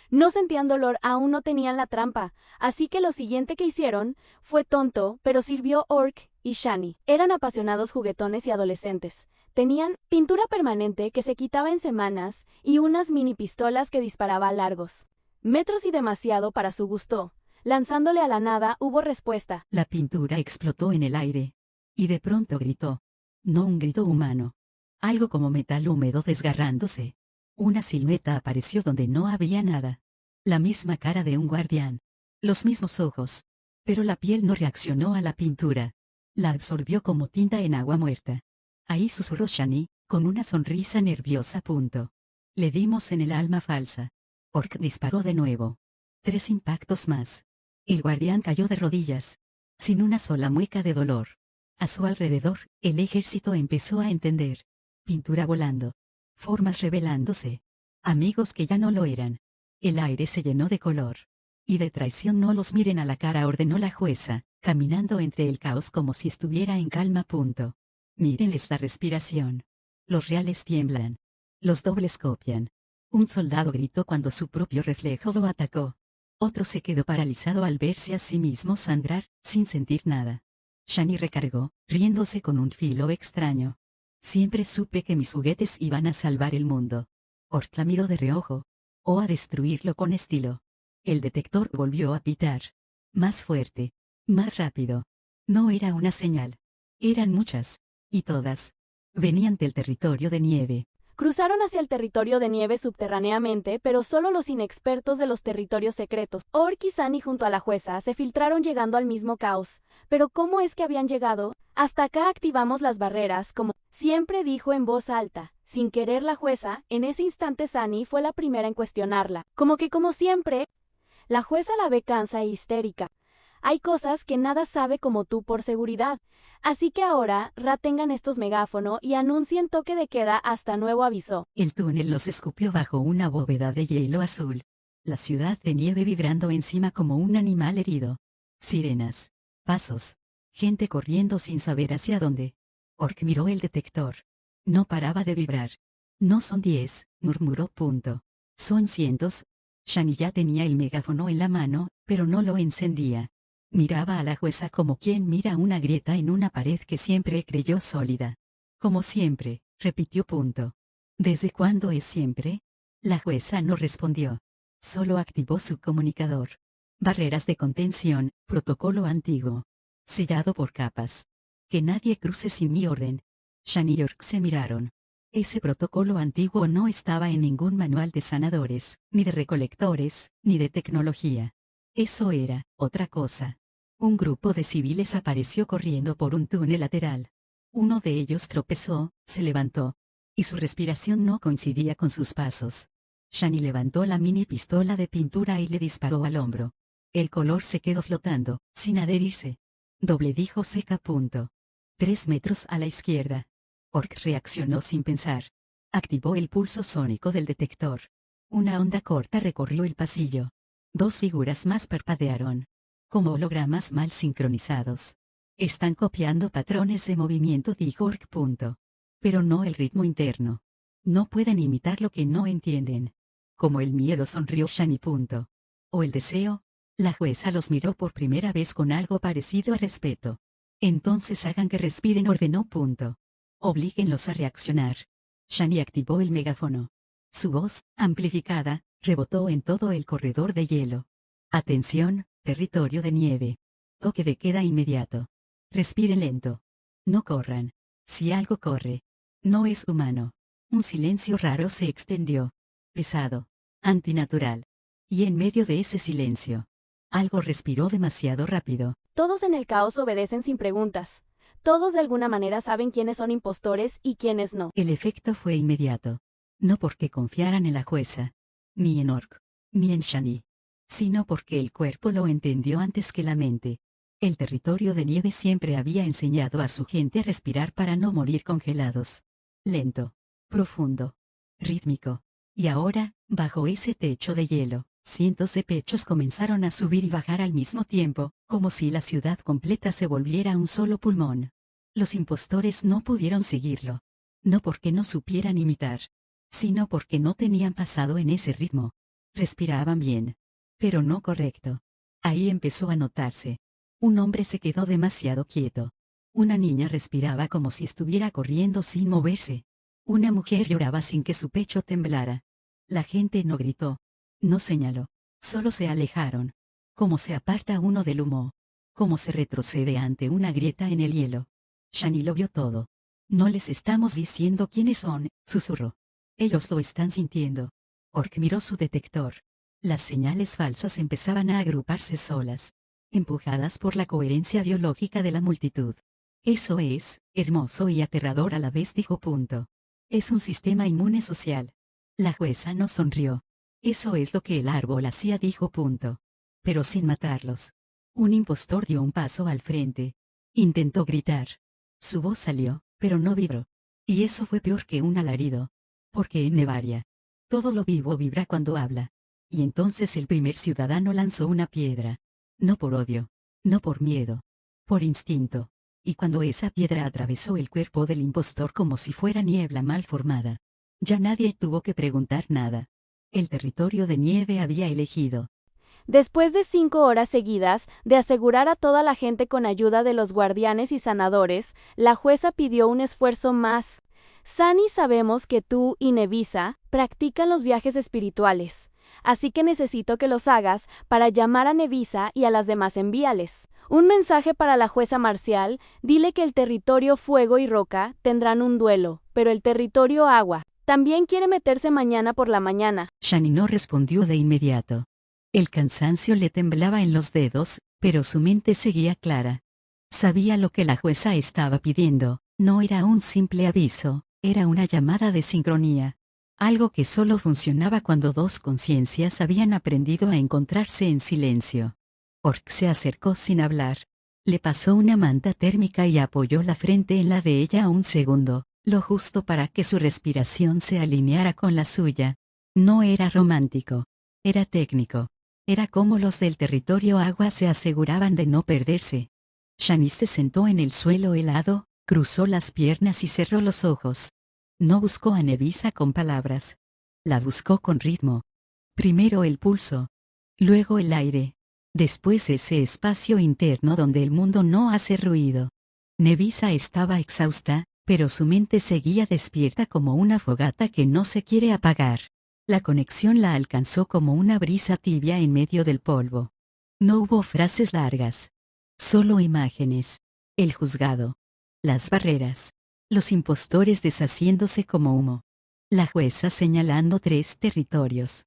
No sentían dolor, aún no tenían la trampa, así que lo siguiente que hicieron fue tonto, pero sirvió. Orc y Shani eran apasionados juguetones y adolescentes. Tenían pintura permanente que se quitaba en semanas y unas mini pistolas que disparaba a largos metros y demasiado para su gusto. Lanzándole a la nada hubo respuesta. La pintura explotó en el aire. Y de pronto gritó. No un grito humano. Algo como metal húmedo desgarrándose. Una silueta apareció donde no había nada. La misma cara de un guardián. Los mismos ojos. Pero la piel no reaccionó a la pintura. La absorbió como tinta en agua muerta. Ahí susurró Shani, con una sonrisa nerviosa. Le dimos en el alma falsa. Orc disparó de nuevo. 3 impactos más. El guardián cayó de rodillas. Sin una sola mueca de dolor. A su alrededor, el ejército empezó a entender. Pintura volando. Formas revelándose. Amigos que ya no lo eran. El aire se llenó de color. Y de traición. No los miren a la cara, ordenó la jueza, caminando entre el caos como si estuviera en calma. Mírenles la respiración. Los reales tiemblan. Los dobles copian. Un soldado gritó cuando su propio reflejo lo atacó. Otro se quedó paralizado al verse a sí mismo sangrar, sin sentir nada. Shani recargó, riéndose con un filo extraño. Siempre supe que mis juguetes iban a salvar el mundo. Orc la miró de reojo. O a destruirlo con estilo. El detector volvió a pitar. Más fuerte. Más rápido. No era una señal. Eran muchas. Y todas. Venían del territorio de nieve. Cruzaron hacia el territorio de nieve subterráneamente, pero solo los inexpertos de los territorios secretos, Orc y Shani junto a la jueza, se filtraron llegando al mismo caos. Pero ¿cómo es que habían llegado? Hasta acá activamos las barreras, como siempre dijo en voz alta. Sin querer la jueza, en ese instante Shani fue la primera en cuestionarla. Como siempre, la jueza la ve cansa e histérica. Hay cosas que nada sabe como tú por seguridad. Así que ahora, tengan estos megáfono y anuncien toque de queda hasta nuevo aviso. El túnel los escupió bajo una bóveda de hielo azul. La ciudad de nieve vibrando encima como un animal herido. Sirenas. Pasos. Gente corriendo sin saber hacia dónde. Orc miró el detector. No paraba de vibrar. No son 10, murmuró. Son cientos. Shani ya tenía el megáfono en la mano, pero no lo encendía. Miraba a la jueza como quien mira una grieta en una pared que siempre creyó sólida. Como siempre, repitió. ¿Desde cuándo es siempre? La jueza no respondió. Solo activó su comunicador. Barreras de contención, protocolo antiguo. Sellado por capas. Que nadie cruce sin mi orden. Shani y Orc se miraron. Ese protocolo antiguo no estaba en ningún manual de sanadores, ni de recolectores, ni de tecnología. Eso era otra cosa. Un grupo de civiles apareció corriendo por un túnel lateral. Uno de ellos tropezó, se levantó. Y su respiración no coincidía con sus pasos. Shani levantó la mini pistola de pintura y le disparó al hombro. El color se quedó flotando, sin adherirse. Doble, dijo seca. 3 metros a la izquierda. Orc reaccionó sin pensar. Activó el pulso sónico del detector. Una onda corta recorrió el pasillo. 2 figuras más parpadearon. Como hologramas mal sincronizados. Están copiando patrones de movimiento, dijo Orc. Pero no el ritmo interno. No pueden imitar lo que no entienden. Como el miedo, sonrió Shani. O el deseo. La jueza los miró por primera vez con algo parecido a respeto. Entonces hagan que respiren, ordenó. Oblíguenlos a reaccionar. Shani activó el megáfono. Su voz, amplificada, rebotó en todo el corredor de hielo. Atención, territorio de nieve. Toque de queda inmediato. Respiren lento. No corran. Si algo corre, no es humano. Un silencio raro se extendió. Pesado. Antinatural. Y en medio de ese silencio, algo respiró demasiado rápido. Todos en el caos obedecen sin preguntas. Todos de alguna manera saben quiénes son impostores y quiénes no. El efecto fue inmediato. No porque confiaran en la jueza, ni en Orc, ni en Shani, sino porque el cuerpo lo entendió antes que la mente. El territorio de nieve siempre había enseñado a su gente a respirar para no morir congelados. Lento, profundo, rítmico. Y ahora, bajo ese techo de hielo, cientos de pechos comenzaron a subir y bajar al mismo tiempo, como si la ciudad completa se volviera un solo pulmón. Los impostores no pudieron seguirlo. no porque no supieran imitar, sino porque no tenían pasado en ese ritmo. Respiraban bien, pero no correcto. Ahí empezó a notarse. Un hombre se quedó demasiado quieto. Una niña respiraba como si estuviera corriendo sin moverse. Una mujer lloraba sin que su pecho temblara. La gente no gritó, no señaló, solo se alejaron. Como se aparta uno del humo, como se retrocede ante una grieta en el hielo. Shani lo vio todo. No les estamos diciendo quiénes son, susurró. Ellos lo están sintiendo. Orc miró su detector. Las señales falsas empezaban a agruparse solas, empujadas por la coherencia biológica de la multitud. Eso es, hermoso y aterrador a la vez, dijo. Es un sistema inmune social. La jueza no sonrió. Eso es lo que el árbol hacía, dijo. Pero sin matarlos. Un impostor dio un paso al frente. Intentó gritar. Su voz salió, pero no vibró. Y eso fue peor que un alarido. Porque en Nevaria, todo lo vivo vibra cuando habla. Y entonces el primer ciudadano lanzó una piedra. No por odio, no por miedo, por instinto. Y cuando esa piedra atravesó el cuerpo del impostor como si fuera niebla mal formada, ya nadie tuvo que preguntar nada. El territorio de nieve había elegido. Después de 5 horas seguidas de asegurar a toda la gente con ayuda de los guardianes y sanadores, la jueza pidió un esfuerzo más. Sani, sabemos que tú y Nevisa practican los viajes espirituales, así que necesito que los hagas para llamar a Nevisa y a las demás. Envíales un mensaje para la jueza marcial, dile que el territorio fuego y roca tendrán un duelo, pero el territorio agua también quiere meterse mañana por la mañana. Shani no respondió de inmediato. El cansancio le temblaba en los dedos, pero su mente seguía clara. Sabía lo que la jueza estaba pidiendo, no era un simple aviso, era una llamada de sincronía. Algo que solo funcionaba cuando dos conciencias habían aprendido a encontrarse en silencio. Orc se acercó sin hablar. Le pasó una manta térmica y apoyó la frente en la de ella un segundo, lo justo para que su respiración se alineara con la suya. No era romántico, era técnico. Era como los del territorio agua se aseguraban de no perderse. Shani se sentó en el suelo helado, cruzó las piernas y cerró los ojos. No buscó a Nevisa con palabras. La buscó con ritmo. Primero el pulso. Luego el aire. Después ese espacio interno donde el mundo no hace ruido. Nevisa estaba exhausta, pero su mente seguía despierta como una fogata que no se quiere apagar. La conexión la alcanzó como una brisa tibia en medio del polvo. No hubo frases largas. Solo imágenes. El juzgado. Las barreras. Los impostores deshaciéndose como humo. La jueza señalando 3 territorios.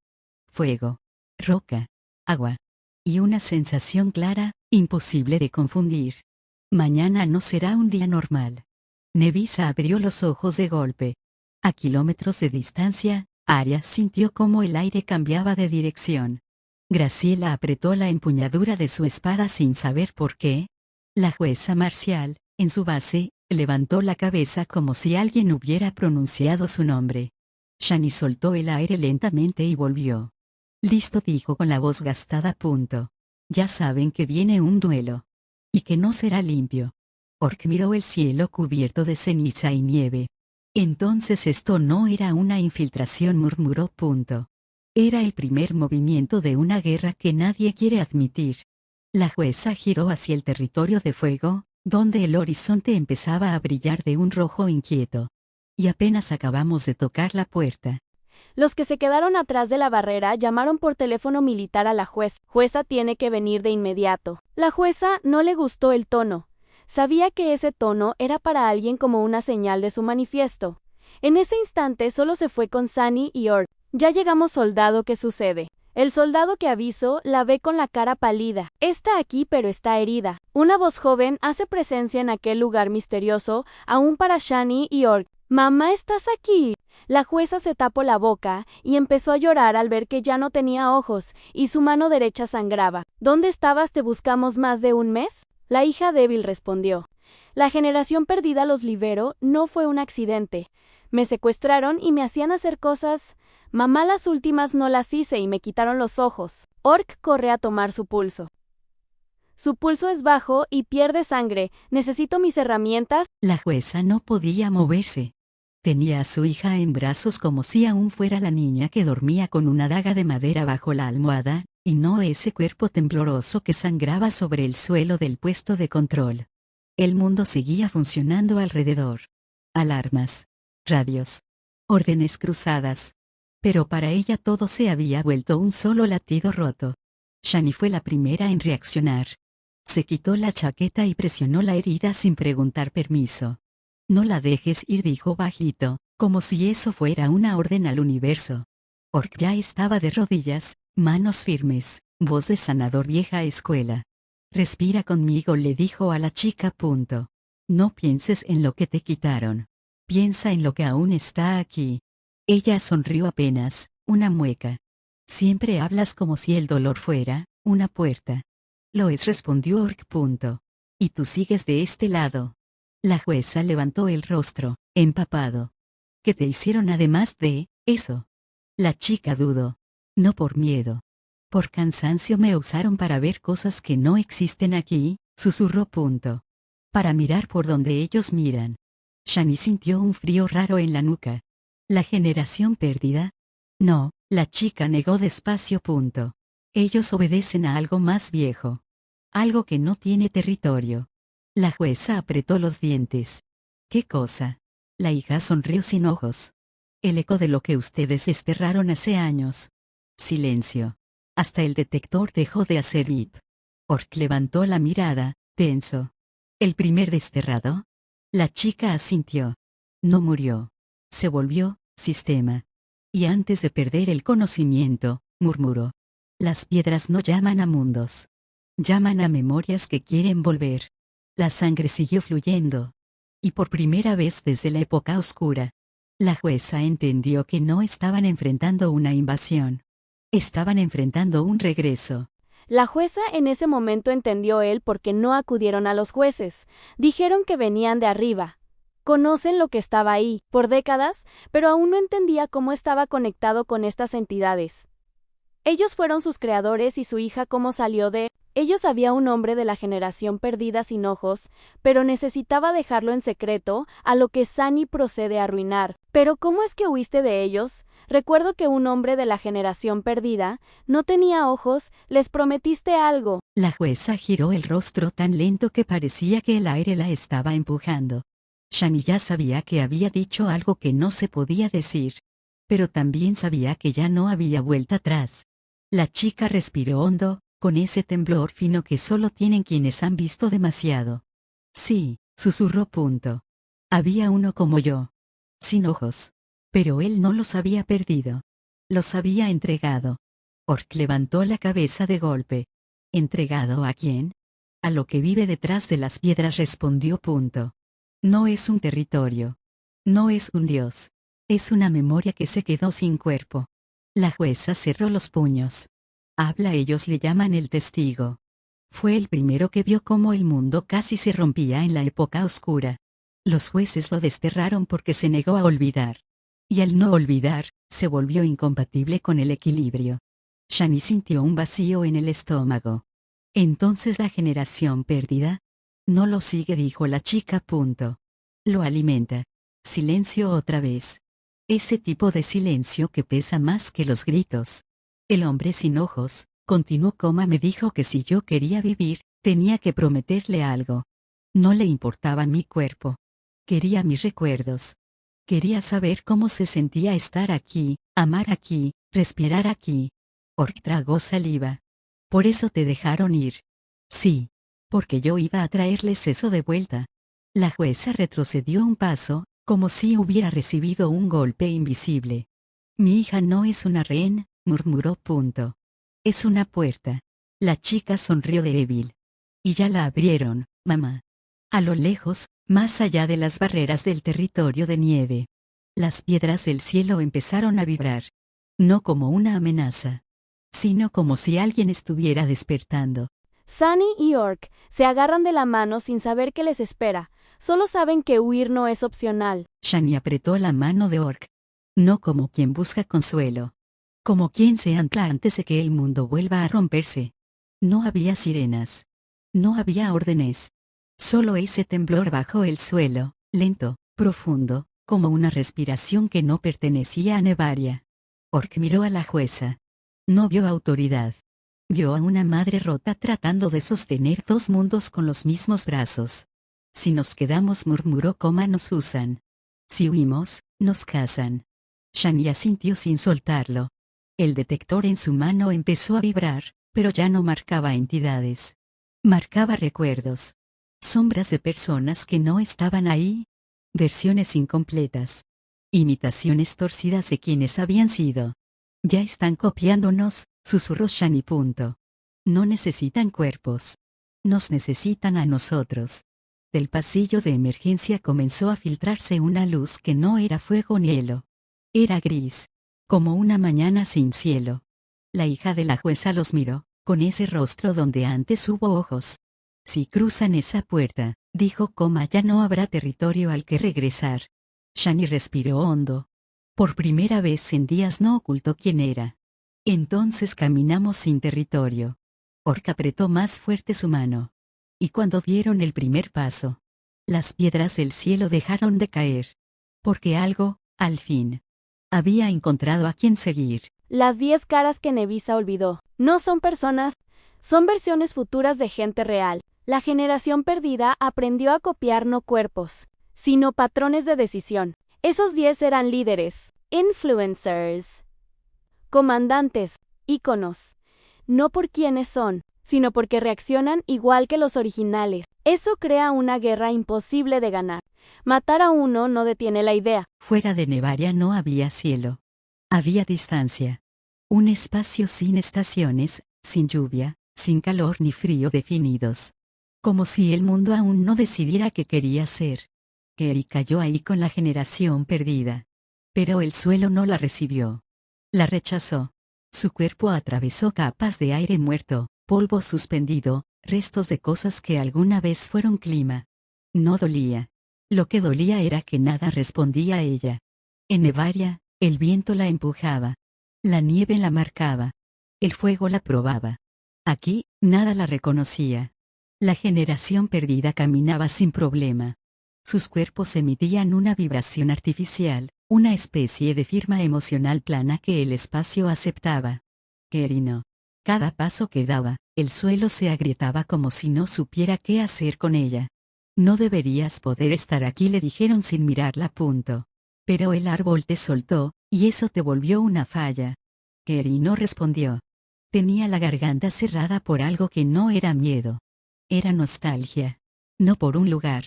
Fuego. Roca. Agua. Y una sensación clara, imposible de confundir. Mañana no será un día normal. Nevisa abrió los ojos de golpe. A kilómetros de distancia, Arias sintió cómo el aire cambiaba de dirección. Graciela apretó la empuñadura de su espada sin saber por qué. La jueza marcial, en su base, levantó la cabeza como si alguien hubiera pronunciado su nombre. Shani soltó el aire lentamente y volvió. Listo, dijo con la voz gastada. Ya saben que viene un duelo. Y que no será limpio. Orc miró el cielo cubierto de ceniza y nieve. Entonces esto no era una infiltración, murmuró. Era el primer movimiento de una guerra que nadie quiere admitir. La jueza giró hacia el territorio de fuego, donde el horizonte empezaba a brillar de un rojo inquieto. Y apenas acabamos de tocar la puerta. Los que se quedaron atrás de la barrera llamaron por teléfono militar a la jueza. Jueza tiene que venir de inmediato. La jueza no le gustó el tono. Sabía que ese tono era para alguien como una señal de su manifiesto. En ese instante solo se fue con Sani y Orc. Ya llegamos, soldado, ¿qué sucede? El soldado que avisó la ve con la cara pálida. Está aquí pero está herida. Una voz joven hace presencia en aquel lugar misterioso, aún para Shani y Orc. Mamá, ¿estás aquí? La jueza se tapó la boca y empezó a llorar al ver que ya no tenía ojos y su mano derecha sangraba. ¿Dónde estabas? ¿Te buscamos más de un mes? La hija débil respondió. La generación perdida los liberó, no fue un accidente. Me secuestraron y me hacían hacer cosas. Mamá, las últimas no las hice y me quitaron los ojos. Orc corre a tomar su pulso. Su pulso es bajo y pierde sangre. Necesito mis herramientas. La jueza no podía moverse. Tenía a su hija en brazos como si aún fuera la niña que dormía con una daga de madera bajo la almohada, y no ese cuerpo tembloroso que sangraba sobre el suelo del puesto de control. El mundo seguía funcionando alrededor. Alarmas, radios, órdenes cruzadas. Pero para ella todo se había vuelto un solo latido roto. Shani fue la primera en reaccionar. Se quitó la chaqueta y presionó la herida sin preguntar permiso. No la dejes ir, dijo bajito, como si eso fuera una orden al universo. Orc ya estaba de rodillas, manos firmes, voz de sanador vieja escuela. Respira conmigo, le dijo a la chica. No pienses en lo que te quitaron. Piensa en lo que aún está aquí. Ella sonrió apenas, una mueca. Siempre hablas como si el dolor fuera una puerta. Lo es, respondió Orc. Y tú sigues de este lado. La jueza levantó el rostro, empapado. ¿Qué te hicieron además de eso? La chica dudó. No por miedo. Por cansancio me usaron para ver cosas que no existen aquí, susurró. Para mirar por donde ellos miran. Shani sintió un frío raro en la nuca. ¿La generación perdida? No, la chica negó despacio. Ellos obedecen a algo más viejo. Algo que no tiene territorio. La jueza apretó los dientes. ¿Qué cosa? La hija sonrió sin ojos. El eco de lo que ustedes desterraron hace años. Silencio. Hasta el detector dejó de hacer bip. Orc levantó la mirada, tenso. ¿El primer desterrado? La chica asintió. No murió. Se volvió sistema. Y antes de perder el conocimiento, murmuró. Las piedras no llaman a mundos. Llaman a memorias que quieren volver. La sangre siguió fluyendo. Y por primera vez desde la época oscura, la jueza entendió que no estaban enfrentando una invasión. Estaban enfrentando un regreso. La jueza en ese momento entendió él por qué no acudieron a los jueces. Dijeron que venían de arriba. Conocen lo que estaba ahí, por décadas, pero aún no entendía cómo estaba conectado con estas entidades. Ellos fueron sus creadores y su hija cómo salió de... Ellos había un hombre de la generación perdida sin ojos, pero necesitaba dejarlo en secreto, a lo que Sunny procede a arruinar. ¿Pero cómo es que huiste de ellos? Recuerdo que un hombre de la generación perdida no tenía ojos, les prometiste algo. La jueza giró el rostro tan lento que parecía que el aire la estaba empujando. Shani ya sabía que había dicho algo que no se podía decir. Pero también sabía que ya no había vuelta atrás. La chica respiró hondo, con ese temblor fino que solo tienen quienes han visto demasiado. Sí, susurró. Había uno como yo. Sin ojos. Pero él no los había perdido. Los había entregado. Orc levantó la cabeza de golpe. ¿Entregado a quién? A lo que vive detrás de las piedras, respondió. No es un territorio. No es un dios. Es una memoria que se quedó sin cuerpo. La jueza cerró los puños. Habla, ellos le llaman el testigo. Fue el primero que vio cómo el mundo casi se rompía en la época oscura. Los jueces lo desterraron porque se negó a olvidar. Y al no olvidar, se volvió incompatible con el equilibrio. Shani sintió un vacío en el estómago. Entonces la generación perdida no lo sigue, dijo la chica. Lo alimenta. Silencio otra vez. Ese tipo de silencio que pesa más que los gritos. El hombre sin ojos, continuó, me dijo que si yo quería vivir, tenía que prometerle algo. No le importaba mi cuerpo. Quería mis recuerdos. Quería saber cómo se sentía estar aquí, amar aquí, respirar aquí. Orc tragó saliva. Por eso te dejaron ir. Sí. Porque yo iba a traerles eso de vuelta. La jueza retrocedió un paso, como si hubiera recibido un golpe invisible. Mi hija no es una rehén, murmuró. Es una puerta. La chica sonrió débil. Y ya la abrieron, mamá. A lo lejos, más allá de las barreras del territorio de nieve. Las piedras del cielo empezaron a vibrar. No como una amenaza, sino como si alguien estuviera despertando. Sunny y Orc se agarran de la mano sin saber qué les espera. Solo saben que huir no es opcional. Shani apretó la mano de Orc. No como quien busca consuelo. Como quien se ancla antes de que el mundo vuelva a romperse. No había sirenas. No había órdenes. Solo ese temblor bajo el suelo, lento, profundo, como una respiración que no pertenecía a Nevaria. Orc miró a la jueza. No vio autoridad. Vio a una madre rota tratando de sostener dos mundos con los mismos brazos. Si nos quedamos, murmuró, nos usan. Si huimos, nos cazan. Shani asintió sin soltarlo. El detector en su mano empezó a vibrar, pero ya no marcaba entidades. Marcaba recuerdos. Sombras de personas que no estaban ahí. Versiones incompletas. Imitaciones torcidas de quienes habían sido. Ya están copiándonos, susurró Shani. No necesitan cuerpos. Nos necesitan a nosotros. Del pasillo de emergencia comenzó a filtrarse una luz que no era fuego ni hielo. Era gris. Como una mañana sin cielo. La hija de la jueza los miró, con ese rostro donde antes hubo ojos. Si cruzan esa puerta, dijo, ya no habrá territorio al que regresar. Shani respiró hondo. Por primera vez en días no ocultó quién era. Entonces caminamos sin territorio. Orc apretó más fuerte su mano. Y cuando dieron el primer paso, las piedras del cielo dejaron de caer. Porque algo, al fin, había encontrado a quien seguir. Las 10 caras que Nevisa olvidó. No son personas, son versiones futuras de gente real. La generación perdida aprendió a copiar no cuerpos, sino patrones de decisión. Esos 10 eran líderes, influencers, comandantes, íconos. No por quiénes son, sino porque reaccionan igual que los originales. Eso crea una guerra imposible de ganar. Matar a uno no detiene la idea. Fuera de Nevaria no había cielo. Había distancia. Un espacio sin estaciones, sin lluvia, sin calor ni frío definidos. Como si el mundo aún no decidiera qué quería ser. Kerry cayó ahí con la generación perdida. Pero el suelo no la recibió. La rechazó. Su cuerpo atravesó capas de aire muerto, polvo suspendido, restos de cosas que alguna vez fueron clima. No dolía. Lo que dolía era que nada respondía a ella. En Nevaria, el viento la empujaba. La nieve la marcaba. El fuego la probaba. Aquí, nada la reconocía. La generación perdida caminaba sin problema. Sus cuerpos emitían una vibración artificial, una especie de firma emocional plana que el espacio aceptaba. Kerry no. Cada paso que daba, el suelo se agrietaba como si no supiera qué hacer con ella. No deberías poder estar aquí, le dijeron sin mirarla. Pero el árbol te soltó, y eso te volvió una falla. Kerry no respondió. Tenía la garganta cerrada por algo que no era miedo. Era nostalgia. No por un lugar.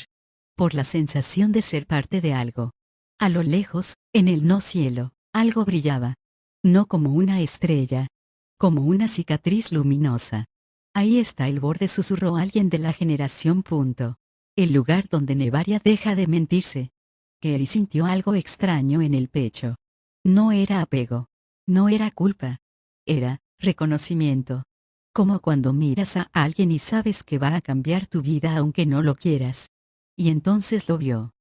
Por la sensación de ser parte de algo. A lo lejos, en el no cielo, algo brillaba. No como una estrella. Como una cicatriz luminosa. Ahí está el borde, susurró alguien de la generación. El lugar donde Nevaria deja de mentirse. Kerry sintió algo extraño en el pecho. No era apego. No era culpa. Era reconocimiento. Como cuando miras a alguien y sabes que va a cambiar tu vida aunque no lo quieras. Y entonces lo vio.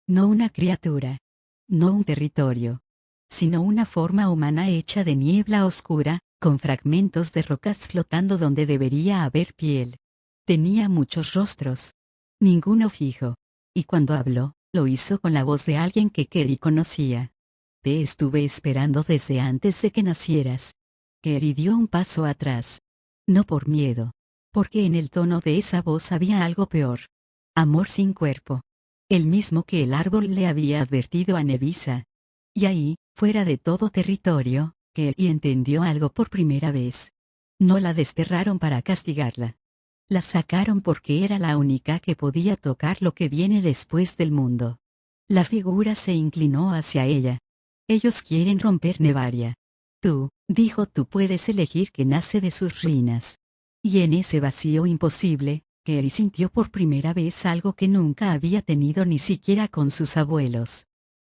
No una criatura. No un territorio. Sino una forma humana hecha de niebla oscura, con fragmentos de rocas flotando donde debería haber piel. Tenía muchos rostros. Ninguno fijo. Y cuando habló, lo hizo con la voz de alguien que Kerry conocía. Te estuve esperando desde antes de que nacieras. Kerry dio un paso atrás. No por miedo. Porque en el tono de esa voz había algo peor. Amor sin cuerpo. El mismo que el árbol le había advertido a Nevisa. Y ahí, fuera de todo territorio, Kerry entendió algo por primera vez. No la desterraron para castigarla. La sacaron porque era la única que podía tocar lo que viene después del mundo. La figura se inclinó hacia ella. Ellos quieren romper Nevaria. Tú, dijo, tú puedes elegir que nace de sus ruinas. Y en ese vacío imposible, Kerry sintió por primera vez algo que nunca había tenido ni siquiera con sus abuelos.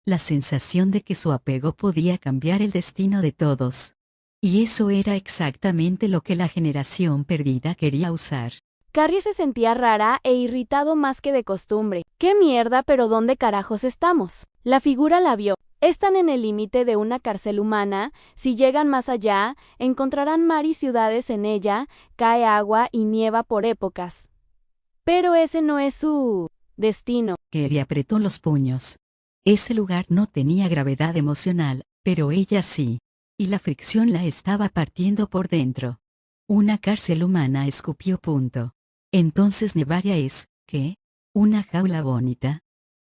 La sensación de que su apego podía cambiar el destino de todos. Y eso era exactamente lo que la generación perdida quería usar. Carrie se sentía rara e irritado más que de costumbre. ¡Qué mierda! ¿Pero dónde carajos estamos? La figura la vio. Están en el límite de una cárcel humana. Si llegan más allá, encontrarán mar y ciudades en ella, cae agua y nieva por épocas. Pero ese no es su destino. Kerry apretó los puños. Ese lugar no tenía gravedad emocional, pero ella sí. Y la fricción la estaba partiendo por dentro. Una cárcel humana, escupió. Entonces Nevaria es, ¿qué? ¿Una jaula bonita?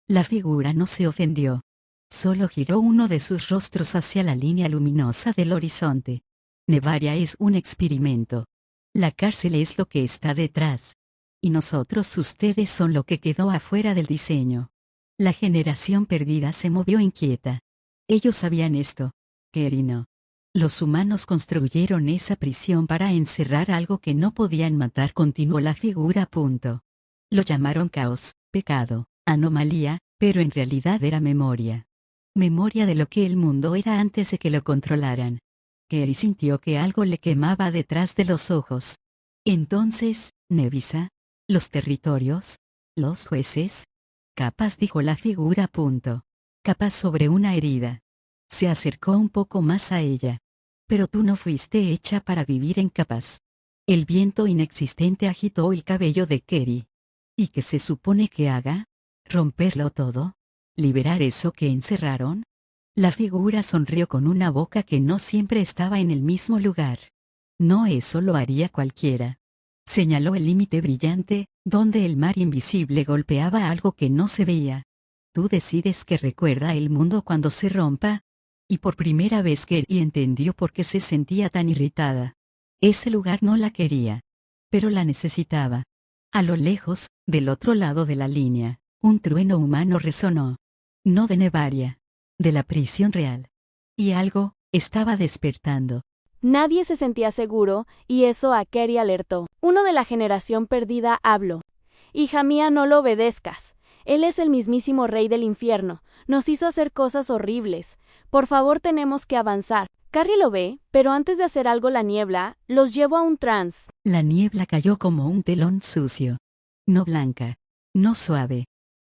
La figura no se ofendió. Solo giró uno de sus rostros hacia la línea luminosa del horizonte. Nevaria es un experimento. La cárcel es lo que está detrás. Y nosotros, ustedes, son lo que quedó afuera del diseño. La generación perdida se movió inquieta. Ellos sabían esto. Kerry no. Los humanos construyeron esa prisión para encerrar algo que no podían matar, continuó la figura. Lo llamaron caos, pecado, anomalía, pero en realidad era memoria. Memoria de lo que el mundo era antes de que lo controlaran. Kerry sintió que algo le quemaba detrás de los ojos. Entonces, Nevisa, los territorios, los jueces. Capas, dijo la figura. Capas sobre una herida. Se acercó un poco más a ella. Pero tú no fuiste hecha para vivir en capas. El viento inexistente agitó el cabello de Kerry. ¿Y qué se supone que haga? ¿Romperlo todo? ¿Liberar eso que encerraron? La figura sonrió con una boca que no siempre estaba en el mismo lugar. No, eso lo haría cualquiera. Señaló el límite brillante, donde el mar invisible golpeaba algo que no se veía. Tú decides que recuerda el mundo cuando se rompa. Y por primera vez Kerry entendió por qué se sentía tan irritada. Ese lugar no la quería. Pero la necesitaba. A lo lejos, del otro lado de la línea, un trueno humano resonó. No de Nevaria. De la prisión real. Y algo estaba despertando. Nadie se sentía seguro, y eso a Kerry alertó. Uno de la generación perdida habló. Hija mía, no lo obedezcas. Él es el mismísimo rey del infierno. Nos hizo hacer cosas horribles. Por favor, tenemos que avanzar. Carrie lo ve, pero antes de hacer algo la niebla los llevó a un trance. La niebla cayó como un telón sucio. No blanca. No suave.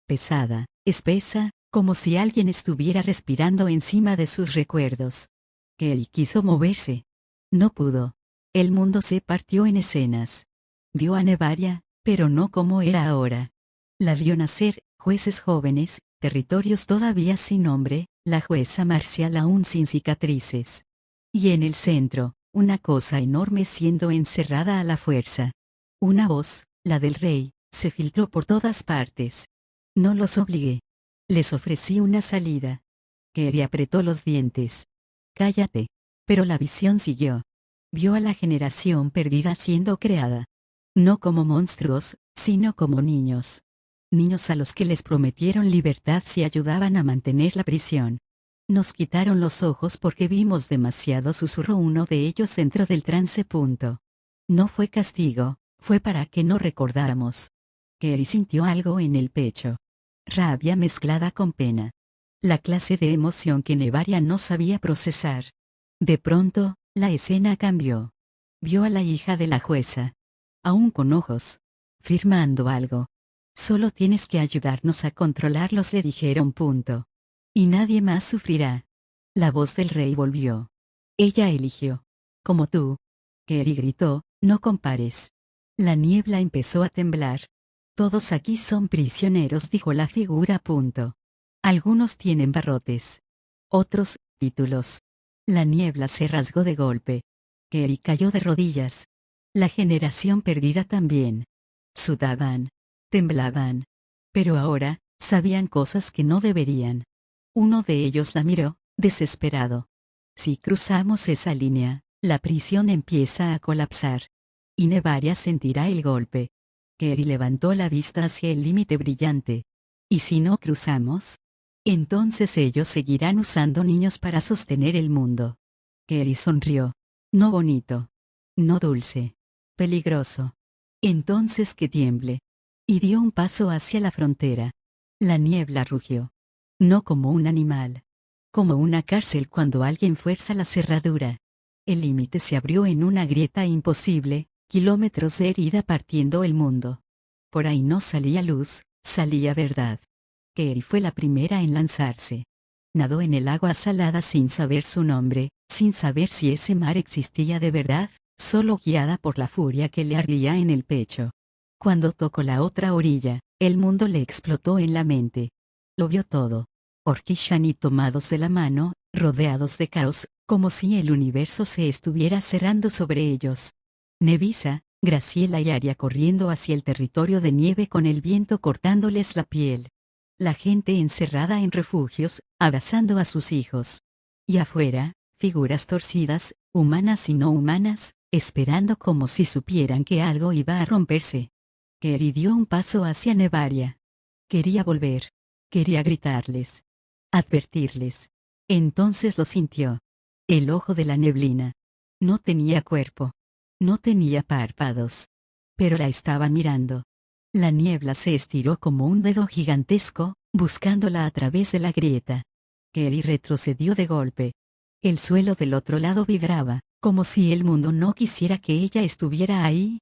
Pesada, espesa, como si alguien estuviera respirando encima de sus recuerdos. Kerry quiso moverse. No pudo. El mundo se partió en escenas. Vio a Nevaria, pero no como era ahora. La vio nacer, jueces jóvenes, territorios todavía sin nombre, la jueza marcial aún sin cicatrices. Y en el centro, una cosa enorme siendo encerrada a la fuerza. Una voz, la del rey, se filtró por todas partes. No los obligué. Les ofrecí una salida. Kerry apretó los dientes. Cállate. Pero la visión siguió. Vio a la generación perdida siendo creada. No como monstruos, sino como niños. Niños a los que les prometieron libertad si ayudaban a mantener la prisión. Nos quitaron los ojos porque vimos demasiado, susurró uno de ellos dentro del trance. No fue castigo, fue para que no recordáramos. Kerry sintió algo en el pecho. Rabia mezclada con pena. La clase de emoción que Nevaria no sabía procesar. De pronto, la escena cambió. Vio a la hija de la jueza. Aún con ojos. Firmando algo. Solo tienes que ayudarnos a controlarlos, le dijeron. Y nadie más sufrirá. La voz del rey volvió. Ella eligió. Como tú. Kerry gritó, no compares. La niebla empezó a temblar. Todos aquí son prisioneros, dijo la figura. Algunos tienen barrotes. Otros, títulos. La niebla se rasgó de golpe. Kerry cayó de rodillas. La generación perdida también. Sudaban. Temblaban. Pero ahora, sabían cosas que no deberían. Uno de ellos la miró, desesperado. Si cruzamos esa línea, la prisión empieza a colapsar. Y Nevaria sentirá el golpe. Kerry levantó la vista hacia el límite brillante. ¿Y si no cruzamos? Entonces ellos seguirán usando niños para sostener el mundo. Kerry sonrió. No bonito. No dulce. Peligroso. Entonces que tiemble. Y dio un paso hacia la frontera. La niebla rugió. No como un animal. Como una cárcel cuando alguien fuerza la cerradura. El límite se abrió en una grieta imposible, kilómetros de herida partiendo el mundo. Por ahí no salía luz, salía verdad. Kerry fue la primera en lanzarse. Nadó en el agua salada sin saber su nombre, sin saber si ese mar existía de verdad, solo guiada por la furia que le ardía en el pecho. Cuando tocó la otra orilla, el mundo le explotó en la mente. Lo vio todo. Orc y Shani tomados de la mano, rodeados de caos, como si el universo se estuviera cerrando sobre ellos. Nevisa, Graciela y Aria corriendo hacia el territorio de nieve con el viento cortándoles la piel. La gente encerrada en refugios, abrazando a sus hijos. Y afuera, figuras torcidas, humanas y no humanas, esperando como si supieran que algo iba a romperse. Kerry dio un paso hacia Nevaria. Quería volver. Quería gritarles. Advertirles. Entonces lo sintió. El ojo de la neblina. No tenía cuerpo. No tenía párpados. Pero la estaba mirando. La niebla se estiró como un dedo gigantesco, buscándola a través de la grieta. Kerry retrocedió de golpe. El suelo del otro lado vibraba, como si el mundo no quisiera que ella estuviera ahí.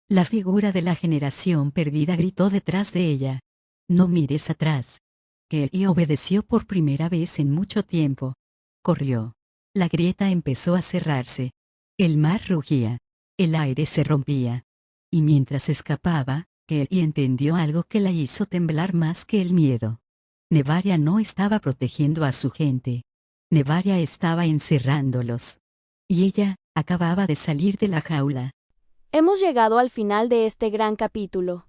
La figura de la generación perdida gritó detrás de ella. No mires atrás. Kerry obedeció por primera vez en mucho tiempo. Corrió. La grieta empezó a cerrarse. El mar rugía. El aire se rompía. Y mientras escapaba, Kerry entendió algo que la hizo temblar más que el miedo. Nevaria no estaba protegiendo a su gente. Nevaria estaba encerrándolos. Y ella, acababa de salir de la jaula. Hemos llegado al final de este gran capítulo.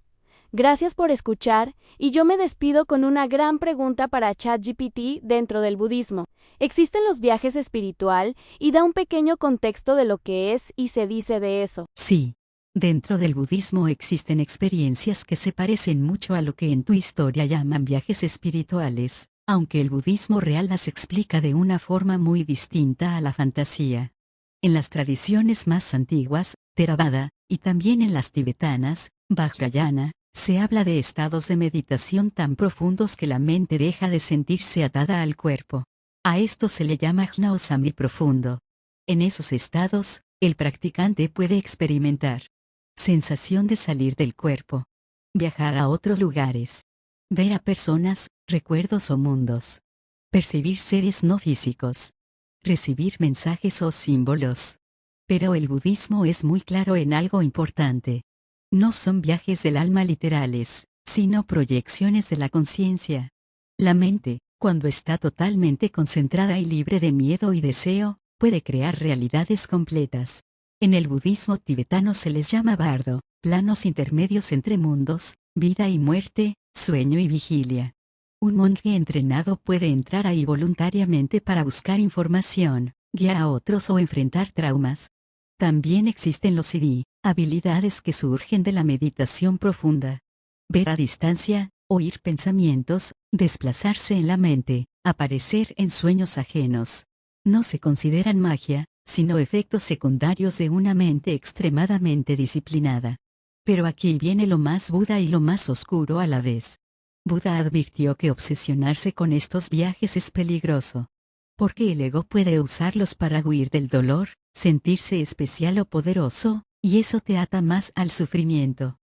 Gracias por escuchar, y yo me despido con una gran pregunta para ChatGPT dentro del budismo. ¿Existen los viajes espiritual? Y da un pequeño contexto de lo que es y se dice de eso. Sí. Dentro del budismo existen experiencias que se parecen mucho a lo que en tu historia llaman viajes espirituales, aunque el budismo real las explica de una forma muy distinta a la fantasía. En las tradiciones más antiguas, Theravada, y también en las tibetanas, Vajrayana, se habla de estados de meditación tan profundos que la mente deja de sentirse atada al cuerpo. A esto se le llama jna o sami profundo. En esos estados, el practicante puede experimentar sensación de salir del cuerpo, viajar a otros lugares, ver a personas, recuerdos o mundos, percibir seres no físicos, recibir mensajes o símbolos. Pero el budismo es muy claro en algo importante. No son viajes del alma literales, sino proyecciones de la conciencia. La mente, cuando está totalmente concentrada y libre de miedo y deseo, puede crear realidades completas. En el budismo tibetano se les llama bardo, planos intermedios entre mundos, vida y muerte, sueño y vigilia. Un monje entrenado puede entrar ahí voluntariamente para buscar información, guiar a otros o enfrentar traumas. También existen los siddhi, habilidades que surgen de la meditación profunda. Ver a distancia, oír pensamientos, desplazarse en la mente, aparecer en sueños ajenos. No se consideran magia, sino efectos secundarios de una mente extremadamente disciplinada. Pero aquí viene lo más Buda y lo más oscuro a la vez. Buda advirtió que obsesionarse con estos viajes es peligroso. Porque el ego puede usarlos para huir del dolor, sentirse especial o poderoso, y eso te ata más al sufrimiento.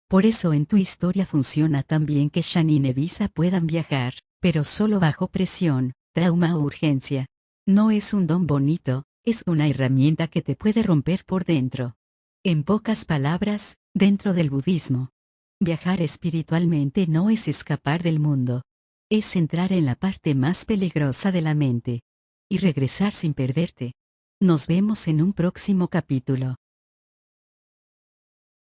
Por eso en tu historia funciona tan bien que Shani y Nevisa puedan viajar, pero solo bajo presión, trauma o urgencia. No es un don bonito, es una herramienta que te puede romper por dentro. En pocas palabras, dentro del budismo, viajar espiritualmente no es escapar del mundo. Es entrar en la parte más peligrosa de la mente. Y regresar sin perderte. Nos vemos en un próximo capítulo.